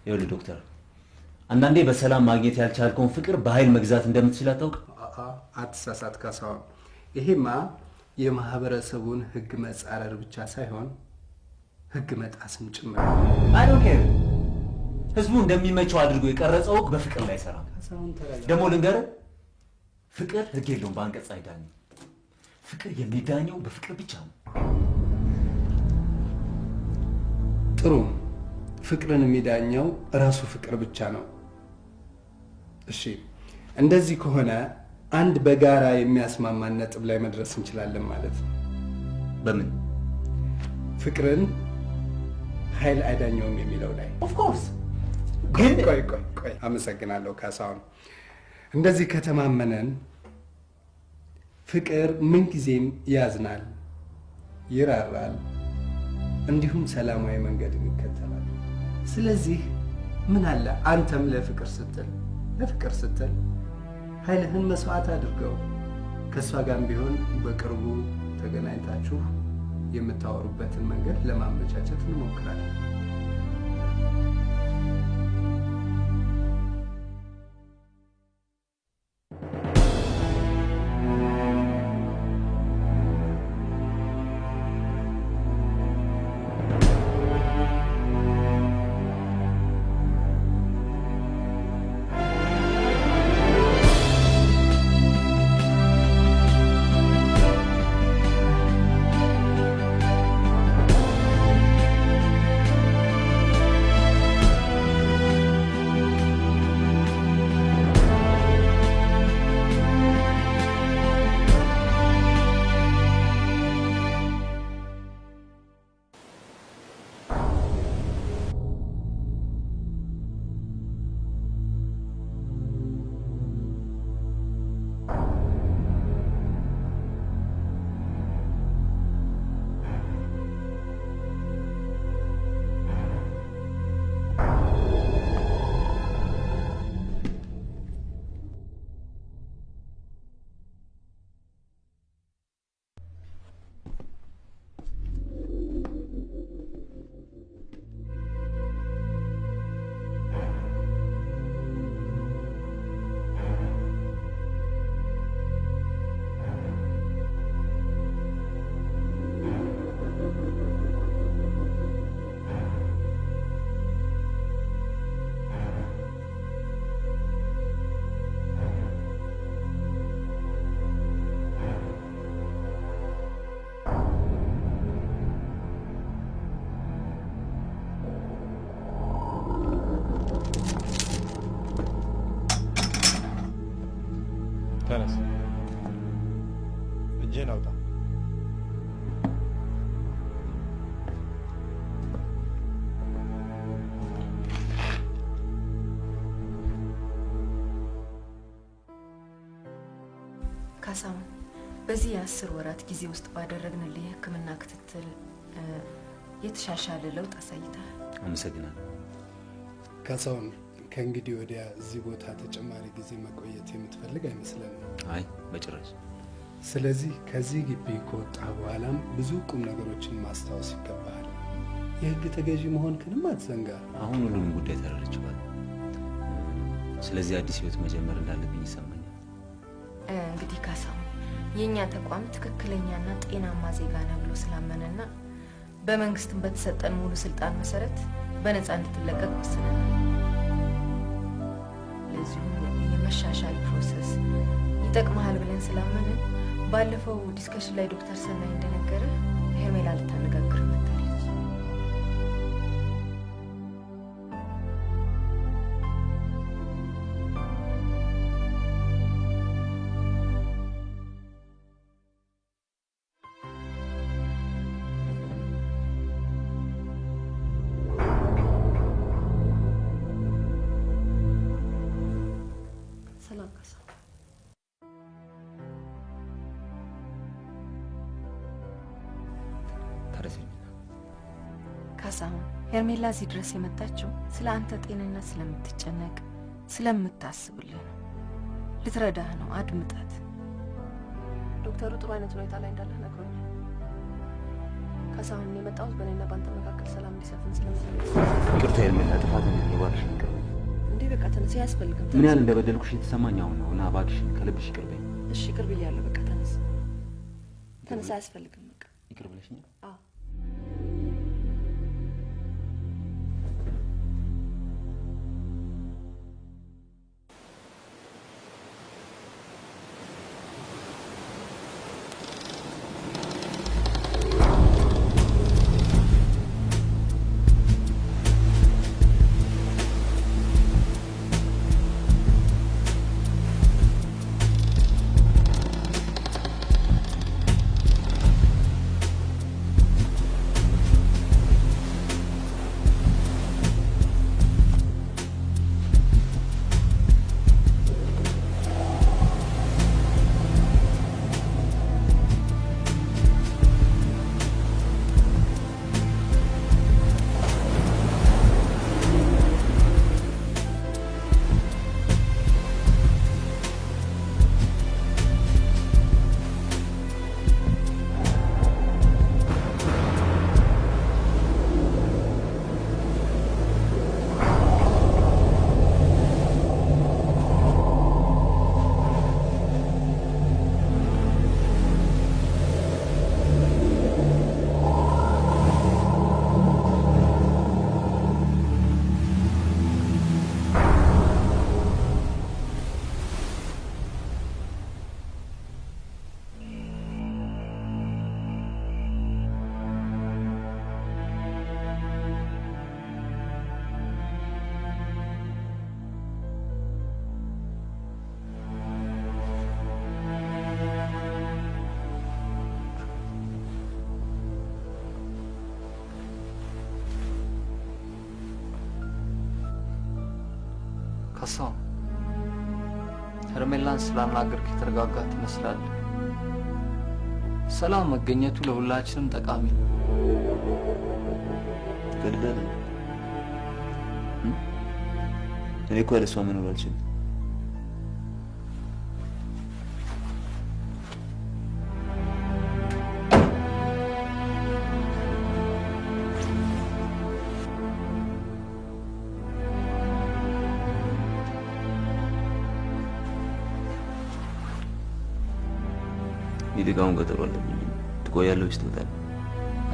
ይኸውልህ ዶክተር፣ አንዳንዴ በሰላም ማግኘት ያልቻልከውን ፍቅር በኃይል መግዛት እንደምትችል አታውቅ? አትሳሳት ካሳሁን። ይሄማ የማህበረሰቡን ህግ መጻረር ብቻ ሳይሆን ህግ መጣስም ጭምር። አይ ዶንት ኬር። ህዝቡ እንደሚመቸው አድርጎ የቀረጸው ህግ በፍቅር ላይ አይሰራም። ደግሞ ልንገርህ፣ ፍቅር ህግ የለውም፣ በአንቀጽ አይዳኝም። ፍቅር የሚዳኘው በፍቅር ብቻ ነው። ጥሩ። ፍቅርን የሚዳኘው ራሱ ፍቅር ብቻ ነው። እሺ፣ እንደዚህ ከሆነ አንድ በጋራ የሚያስማማን ነጥብ ላይ መድረስ እንችላለን ማለት ነው። በምን? ፍቅርን ኃይል አይዳኘውም የሚለው ላይ። ኦፍ ኮርስ። ግን ቆይ፣ አመሰግናለሁ ካሳሁን። እንደዚህ ከተማመነን ፍቅር ምንጊዜም ያዝናል፣ ይራራል፣ እንዲሁም ሰላማዊ መንገድን ይከተላል። ስለዚህ ምን አለ አንተም ለፍቅር ስትል ኃይልህን መስዋዕት አድርገው ከእሷ ጋርም ቢሆን በቅርቡ ተገናኝታችሁ የምታወሩበትን መንገድ ለማመቻቸት እንሞክራለን። እጄን አውጣ። ካሳሁን በዚህ የ10 ወራት ጊዜ ውስጥ ባደረግንልህ የሕክምና ክትትል የተሻሻለ ለውጥ አሳይተሃል። አመሰግናለሁ። ካሳሁን ከእንግዲህ ወዲያ እዚህ ቦታ ተጨማሪ ጊዜ መቆየት የምትፈልግ አይመስለንም። አይ በጭራሽ። ስለዚህ ከዚህ ግቢ ከወጣ በኋላም ብዙ ቁም ነገሮችን ማስታወስ ይገባሃል። የህግ ተገዢ መሆንክንም አትዘንጋ። አሁን ሁሉንም ጉዳይ ተረድቻለሁ። ስለዚህ አዲስ ህይወት መጀመር እንዳለብኝ ይሰማኛል። እንግዲህ ካሳሁን የኛ ተቋም ትክክለኛና ጤናማ ዜጋ ነው ብሎ ስላመነና በመንግስትም በተሰጠን ሙሉ ስልጣን መሰረት በነፃ እንድትለቀቅ ወስነናል። ለዚሁ የመሻሻል ፕሮሰስ ይጠቅመሃል ብለን ስላመንን ባለፈው ዲስከሽን ላይ ዶክተር ሰናይ እንደነገረ ሄርሜላ ልታነጋግር መጣለች። ሰላም ካሳ። ካሳሁን ሄርሜላ እዚህ ድረስ የመጣችው ስለ አንተ ጤንነት ስለምትጨነቅ ስለምታስብልህ ነው። ልትረዳህ ነው። አድምጣት። ዶክተሩ ጥሩ አይነት ሁኔታ ላይ እንዳለህ ነግሮኛል። ካሳሁን የመጣሁት በእኔና በአንተ መካከል ሰላም እንዲሰፍን ስለምፈልግ። ይቅርታ ሄርሜላ፣ ጥፋቴን ነው። እባክሽን ይቅር በይኝ። እንዴ በቃ ተነስ። ያስፈልግም። ምን ያህል እንደበደልኩሽ የተሰማኝ አሁን ነው እና እባክሽን ከልብሽ ይቅር በይኝ። እሺ ይቅር ብያለሁ። በቃ ተነስ። ተነስ። አያስፈልግም። በቃ ይቅር ብለሽኛል? አዎ። ካሳሁን ሄርሜላን ስላናገርክ የተረጋጋ ትመስላለህ። ሰላም መገኘቱ ለሁላችንም ጠቃሚ ነው። ትቀልዳለህ? እኔ እኮ ያለ እሷ መኖር አልችልም። ይልቃውን ቀጠሮ አለብኝ። ትቆያለህ ወይስ ትወጣለህ?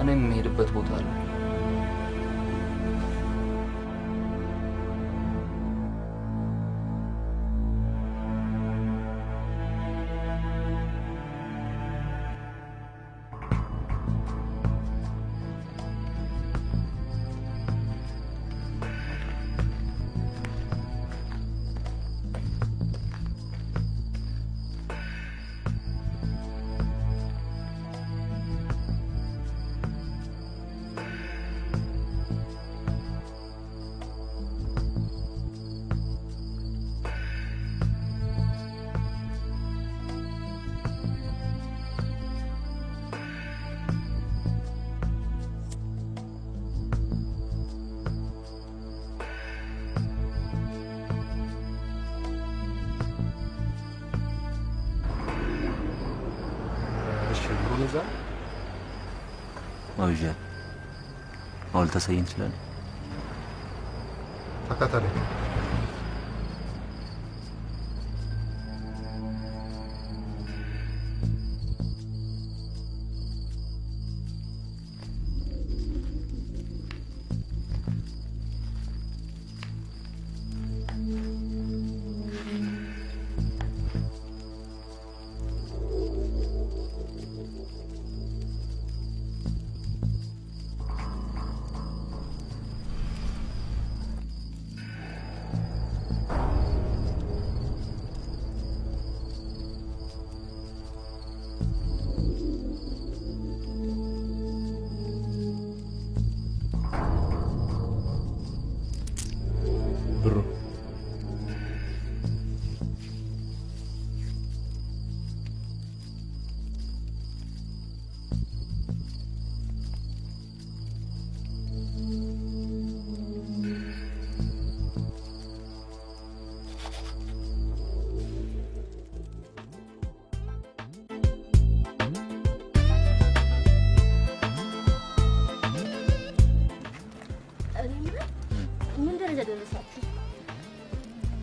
እኔም የምሄድበት ቦታ አለ። አሁን እዛ አውጃ አሁን ተሰይን ይችላል ተከተለኝ።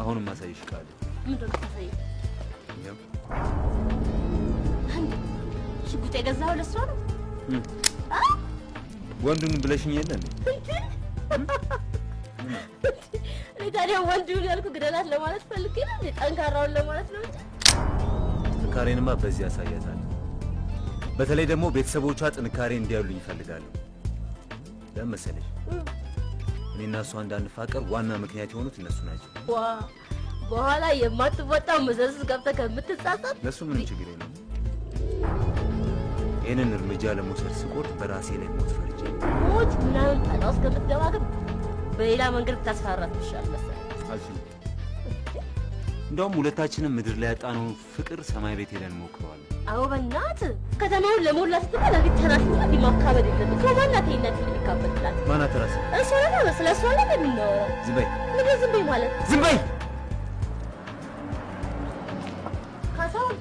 አሁንም ማሳይሽ ቃል ምንድን ነው ታሳይ? ያው አንድ ሽጉጥ የገዛው ለሷ ነው። ወንዱን ብለሽኝ የለ እንዴ? ታዲያ ወንዱን ያልኩ ግደላት ለማለት ፈልጌ ነው እንዴ? ጠንካራውን ለማለት ነው እንጂ ጥንካሬንማ በዚህ ያሳያታል። በተለይ ደግሞ ቤተሰቦቿ ጥንካሬ እንዲያሉኝ ይፈልጋሉ። ለምሳሌ እኔና እሷ እንዳንፋቀር ዋና ምክንያት የሆኑት እነሱ ናቸው። ዋ በኋላ የማትወጣው መዘዝ ገብተህ ከምትጻጻት ለሱ ምንም ችግር የለም። ይህንን እርምጃ ለመውሰድ ስቆርጥ በራሴ ላይ ሞት ፈርጄ ሞት ምናምን ጣጣ ውስጥ ከምትገባ ግን በሌላ መንገድ ብታስፈራራት ይሻል መሰለኝ። አልችልም። እንደውም ሁለታችንም ምድር ላይ ያጣነው ፍቅር ሰማይ ቤት ሄደን ሞክረዋለን። አዎ በእናትህ ከተማውን ለሞላ ስትባል አግኝ ተናሽና ሊማካበድ የለብህ። ከማናት ይነት ሊካበድላት ማናት ራስ እሷ ነው ስለ እሷ ላይ የምናወራው። ዝም በይ ዝም በይ ማለት ዝም በይ ካሳሁን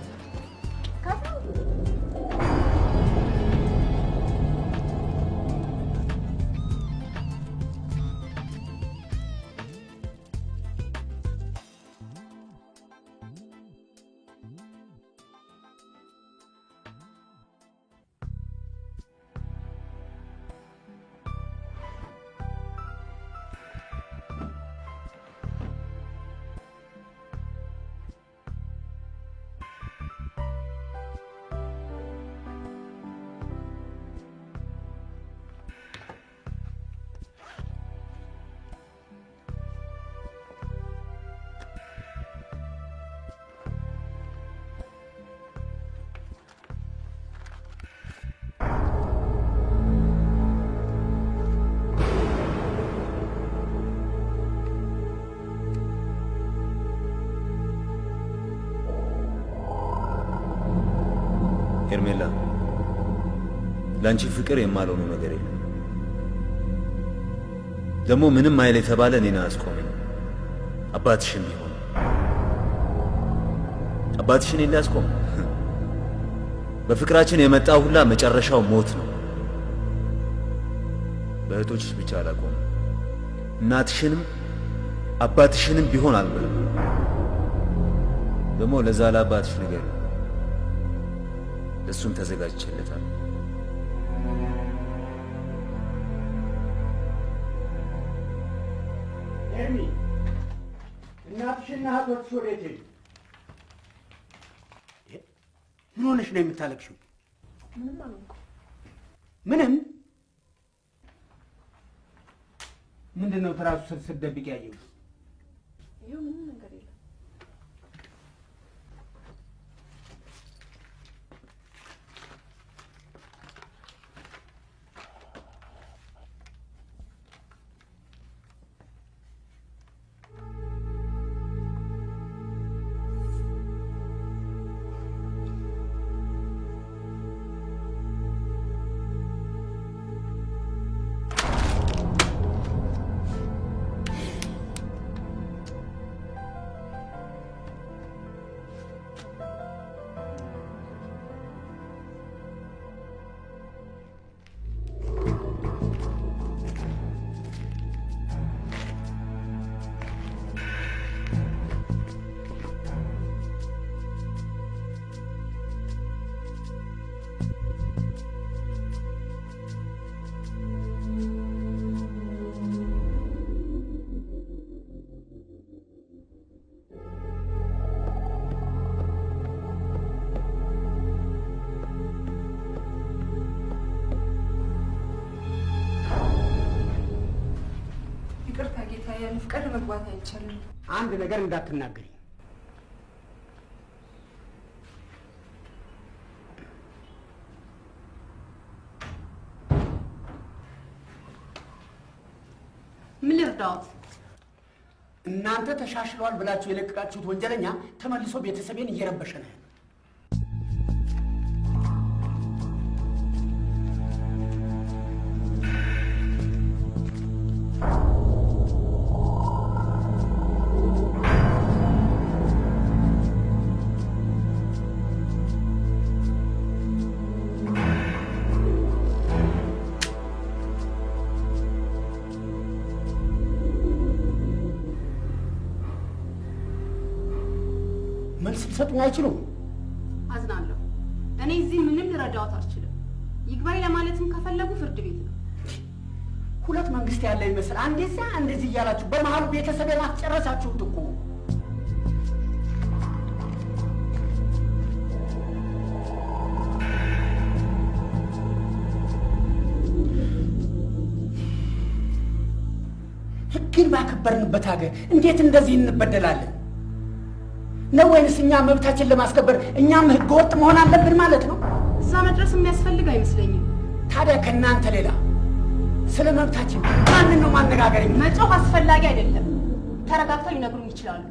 ሄርሜላ ላንቺ ፍቅር የማልሆነው ነገር የለም። ደግሞ ምንም አይል የተባለ እኔን አያስቆመኝ። አባትሽም ቢሆን አባትሽን ሊያስቆም በፍቅራችን የመጣው ሁላ መጨረሻው ሞት ነው። በእህቶችሽ ብቻ አላቆም። እናትሽንም አባትሽንም ቢሆን አልምርም። ደግሞ ለዛ ለአባትሽ ነገር እሱም ተዘጋጅቼለታል። ኤርሚ እናትሽና እህቶችሽ ወዴት ሄዱ? ምን ሆነሽ ነው የምታለቅሽው? ምንም አልሆንኩም። ምንም? ምንድን ነው ትራሱ ስር ስትደብቂ ያየሁት? ይኸው ምንም ነገር የለም። መግባት አይቻልም። አንድ ነገር እንዳትናገሪ። ምን ልርዳዎት? እናንተ ተሻሽሏል ብላችሁ የለቀቃችሁት ወንጀለኛ ተመልሶ ቤተሰቤን እየረበሸ ነው። መልስ ሊሰጡኝ አይችሉም። አዝናለሁ። እኔ እዚህ ምንም ልረዳዎት አልችልም። ይግባኝ ለማለትም ከፈለጉ ፍርድ ቤት ነው። ሁለት መንግስት ያለ ይመስል አንዴዛ እንደዚህ እያላችሁ በመሀሉ ቤተሰቤን አስጨረሳችሁት እኮ። ሕግን ባከበርንበት ሀገር እንዴት እንደዚህ እንበደላለን? ነው ወይንስ እኛ መብታችን ለማስከበር እኛም ህገ ወጥ መሆን አለብን ማለት ነው? እዛ መድረስ የሚያስፈልግ አይመስለኝም። ታዲያ ከእናንተ ሌላ ስለ መብታችን ማንን ነው ማነጋገር? መጮህ አስፈላጊ አይደለም። ተረጋግተው ሊነግሩኝ ይችላሉ።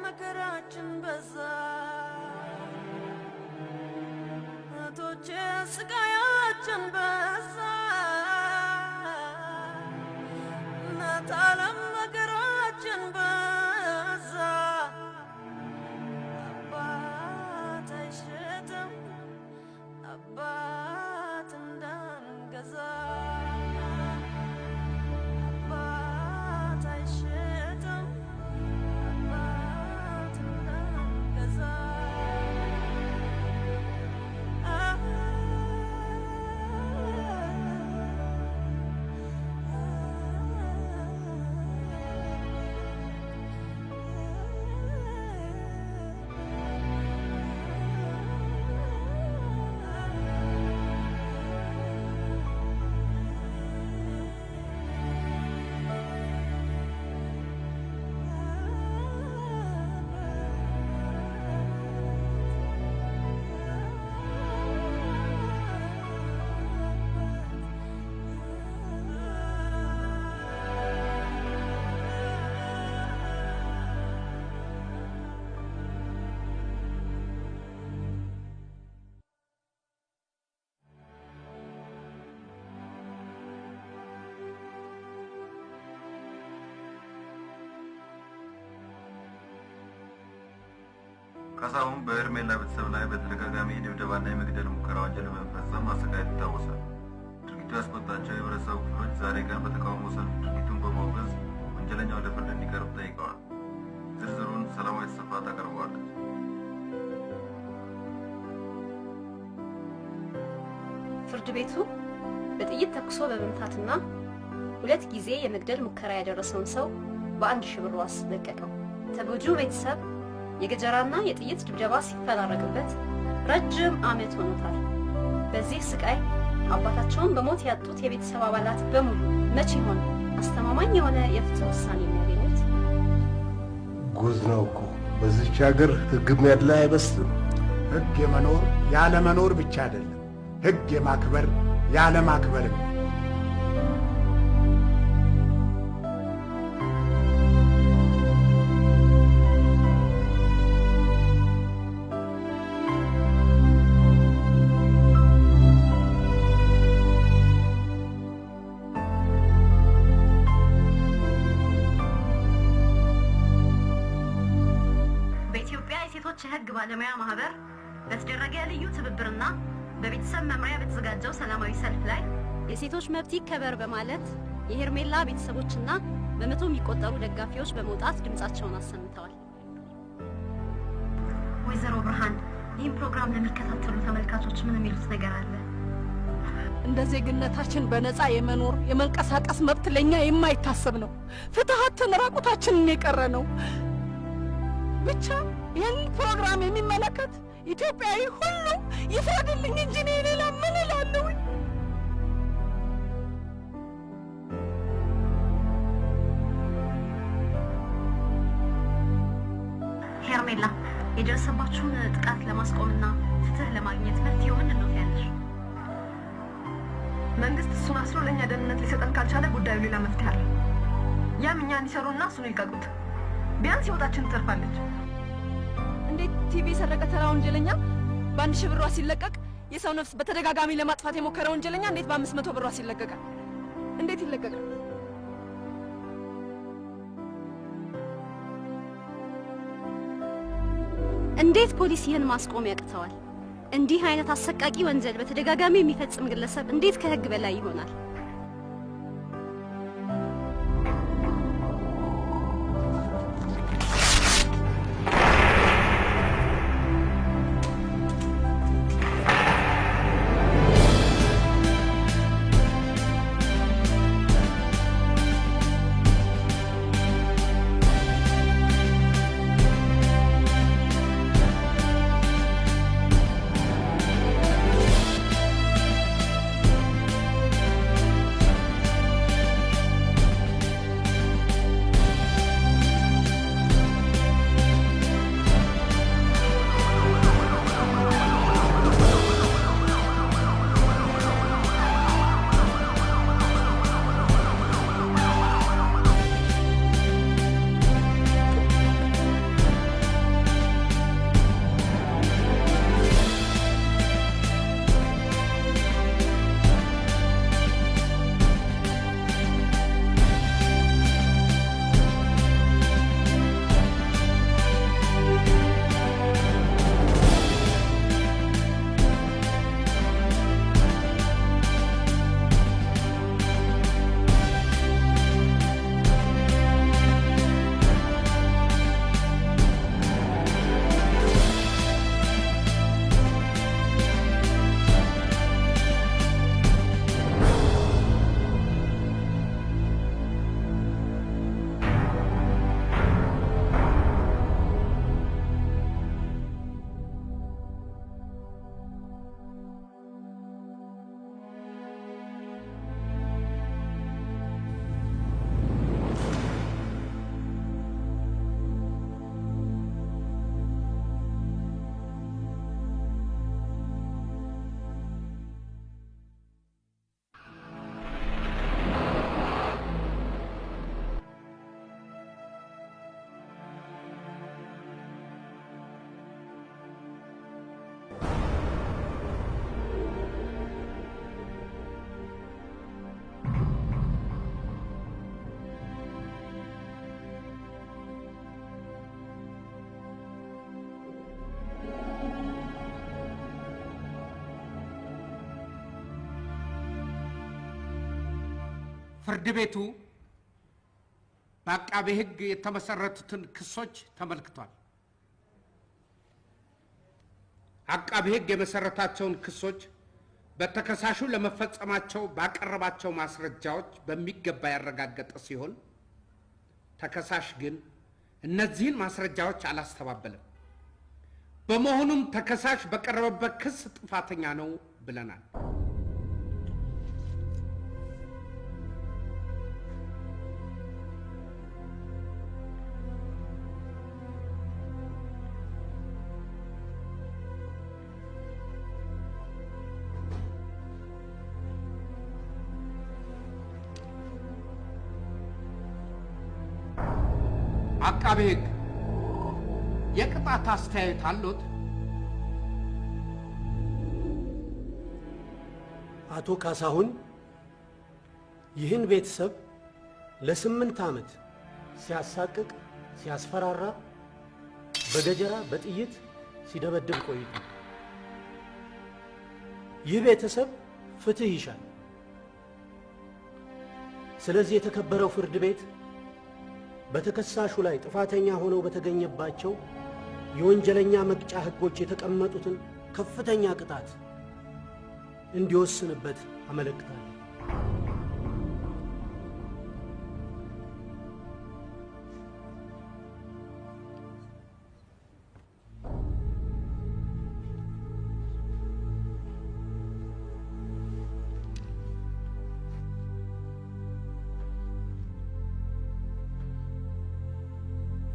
መከራችን በዛ እህቶቼ ስቃያችን በዛ እናት ዓለም መከራችን በዛ አባት አይሸጥም አባት እንዳንገዛ አባት አይሸጥም ካሳሁን በሄርሜላ ቤተሰብ ላይ በተደጋጋሚ ድብደባና የመግደል ሙከራ ወንጀል በመፈጸም ማሰቃየት ይታወሳል። ድርጊቱ ያስቆጣቸው የህብረተሰቡ ክፍሎች ዛሬ ቀን በተቃውሞ ሰልፍ ድርጊቱን በማውገዝ ወንጀለኛው ወደ ፍርድ እንዲቀርብ ጠይቀዋል። ዝርዝሩን ሰላማዊት ተሰፋ ታቀርበዋለች። ፍርድ ቤቱ በጥይት ተኩሶ በመምታትና 2 ጊዜ የመግደል ሙከራ ያደረሰውን ሰው በ1000 ብር ዋስ ለቀቀው። ተጎጂው ቤተሰብ የገጀራና የጥይት ድብደባ ሲፈራረቅበት ረጅም ዓመት ሆኖታል። በዚህ ስቃይ አባታቸውን በሞት ያጡት የቤተሰብ አባላት በሙሉ መቼ ይሆን አስተማማኝ የሆነ የፍትህ ውሳኔ የሚያገኙት? ጉዝ ነው እኮ በዚች ሀገር ህግ ያለ አይመስልም። ህግ የመኖር ያለ መኖር ብቻ አይደለም፣ ህግ የማክበር ያለ ማክበርም። የህግ ባለሙያ ማህበር በተደረገ ልዩ ትብብርና በቤተሰብ መምሪያ በተዘጋጀው ሰላማዊ ሰልፍ ላይ የሴቶች መብት ይከበር በማለት የሄርሜላ ቤተሰቦችና በመቶ የሚቆጠሩ ደጋፊዎች በመውጣት ድምጻቸውን አሰምተዋል። ወይዘሮ ብርሃን ይህን ፕሮግራም ለሚከታተሉ ተመልካቾች ምን የሚሉት ነገር አለ? እንደ ዜግነታችን በነፃ የመኖር የመንቀሳቀስ መብት ለኛ የማይታሰብ ነው። ፍትሃትን ራቁታችንን የቀረ ነው። ብቻ ይህን ፕሮግራም የሚመለከት ኢትዮጵያዊ ሁሉ ይፍረድልኝ እንጂ እኔ ሌላ ምን እላለሁ? ሄርሜላ የደረሰባችሁን ጥቃት ለማስቆምና ፍትህ ለማግኘት መፍትሄው ምንድን ነው ያለሽ? መንግስት እሱን አስሮ ለእኛ ደህንነት ሊሰጠን ካልቻለ ጉዳዩ ሌላ መፍትሄ አለ። ያም እኛ እንዲሰሩና እሱን ይልቀቁት። ቢያንስ ህይወታችን ትተርፋለች። እንዴት ቲቪ የሰረቀ ተራ ወንጀለኛ በ1000 ብር ሲለቀቅ የሰው ነፍስ በተደጋጋሚ ለማጥፋት የሞከረ ወንጀለኛ እንዴት በ500 ብር ይለቀቃል? እንዴት ይለቀቃል? እንዴት ፖሊስ ይህን ማስቆም ያቅተዋል? እንዲህ አይነት አሰቃቂ ወንጀል በተደጋጋሚ የሚፈጽም ግለሰብ እንዴት ከህግ በላይ ይሆናል? ፍርድ ቤቱ በአቃቤ ሕግ የተመሰረቱትን ክሶች ተመልክቷል። አቃቤ ሕግ የመሰረታቸውን ክሶች በተከሳሹ ለመፈጸማቸው ባቀረባቸው ማስረጃዎች በሚገባ ያረጋገጠ ሲሆን ተከሳሽ ግን እነዚህን ማስረጃዎች አላስተባበለም። በመሆኑም ተከሳሽ በቀረበበት ክስ ጥፋተኛ ነው ብለናል። አቃቤ ሕግ የቅጣት አስተያየት አሉት? አቶ ካሳሁን ይህን ቤተሰብ ለ8 ዓመት ሲያሳቅቅ፣ ሲያስፈራራ፣ በገጀራ በጥይት ሲደበድብ ቆይቷል። ይህ ቤተሰብ ፍትህ ይሻል። ስለዚህ የተከበረው ፍርድ ቤት በተከሳሹ ላይ ጥፋተኛ ሆነው በተገኘባቸው የወንጀለኛ መቅጫ ሕጎች የተቀመጡትን ከፍተኛ ቅጣት እንዲወስንበት አመለክታለሁ።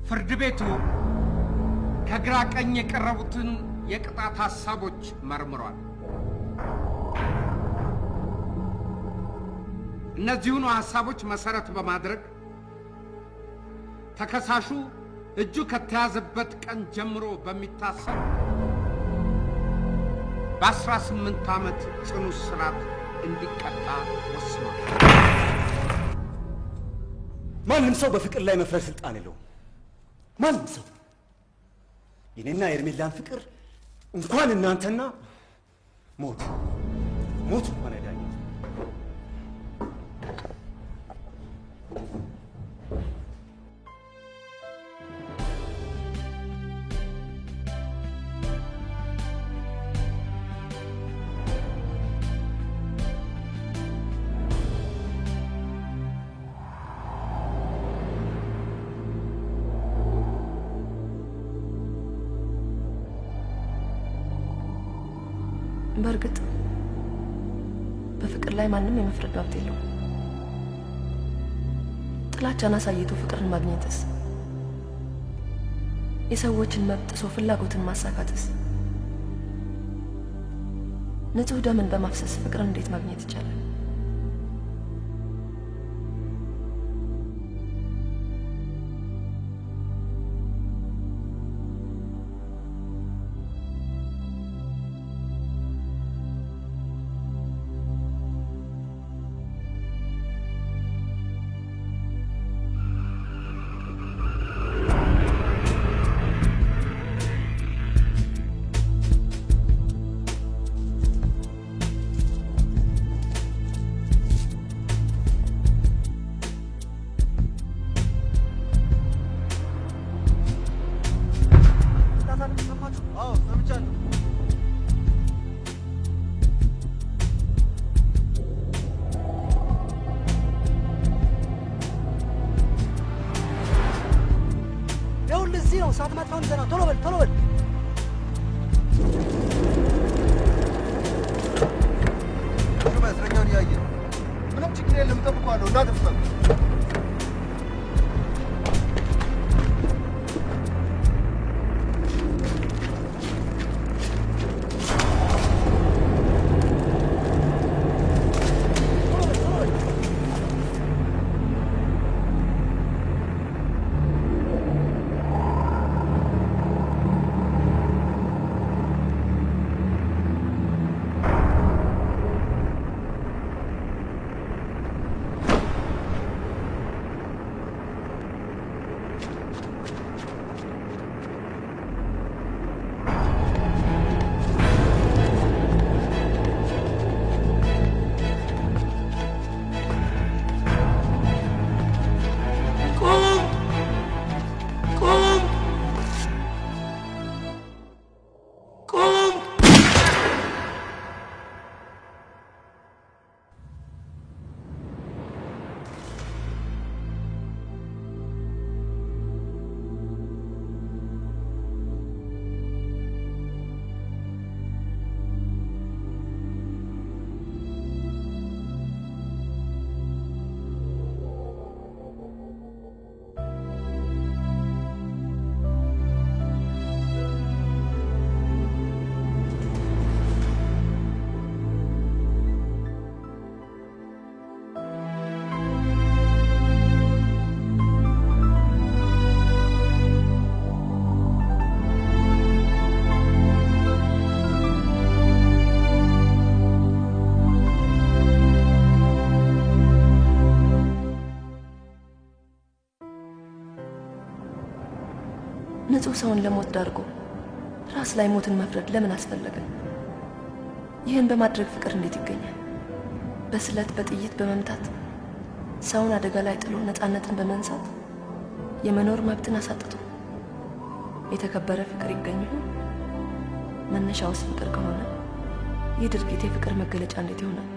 ፍርድ ቤቱ ከግራ ቀኝ የቀረቡትን የቅጣት ሐሳቦች መርምሯል። እነዚሁኑ ሐሳቦች መሰረት በማድረግ ተከሳሹ እጁ ከተያዘበት ቀን ጀምሮ በሚታሰብ በ18 ዓመት ጽኑ እስራት እንዲቀጣ ወስኗል። ማንም ሰው በፍቅር ላይ መፍረድ ስልጣን የለውም። ማንም ሰው የኔና የኤርሜላን ፍቅር እንኳን እናንተና ሞት እንኳን አይዳኝ። በእርግጥ በፍቅር ላይ ማንም የመፍረድ መብት የለውም። ጥላቻን አሳይቶ ፍቅርን ማግኘትስ? የሰዎችን መብት ጥሶ ፍላጎትን ማሳካትስ? ንጹህ ደምን በማፍሰስ ፍቅርን እንዴት ማግኘት ይቻላል? ሰዓት ማጥፋውን ዘና ቶሎ በል ቶሎ በል። እስረኛውን እያየ ምንም ችግር የለም እጠብቀዋለሁ። እንዳትፍጠን። ንጹህ ሰውን ለሞት ዳርጎ ራስ ላይ ሞትን መፍረድ ለምን አስፈለገ? ይህን በማድረግ ፍቅር እንዴት ይገኛል? በስለት በጥይት በመምታት ሰውን አደጋ ላይ ጥሎ ነፃነትን በመንሳት የመኖር መብትን አሳጥቶ የተከበረ ፍቅር ይገኝ ይሆን? መነሻውስ ፍቅር ከሆነ ይህ ድርጊት የፍቅር መገለጫ እንዴት ይሆናል?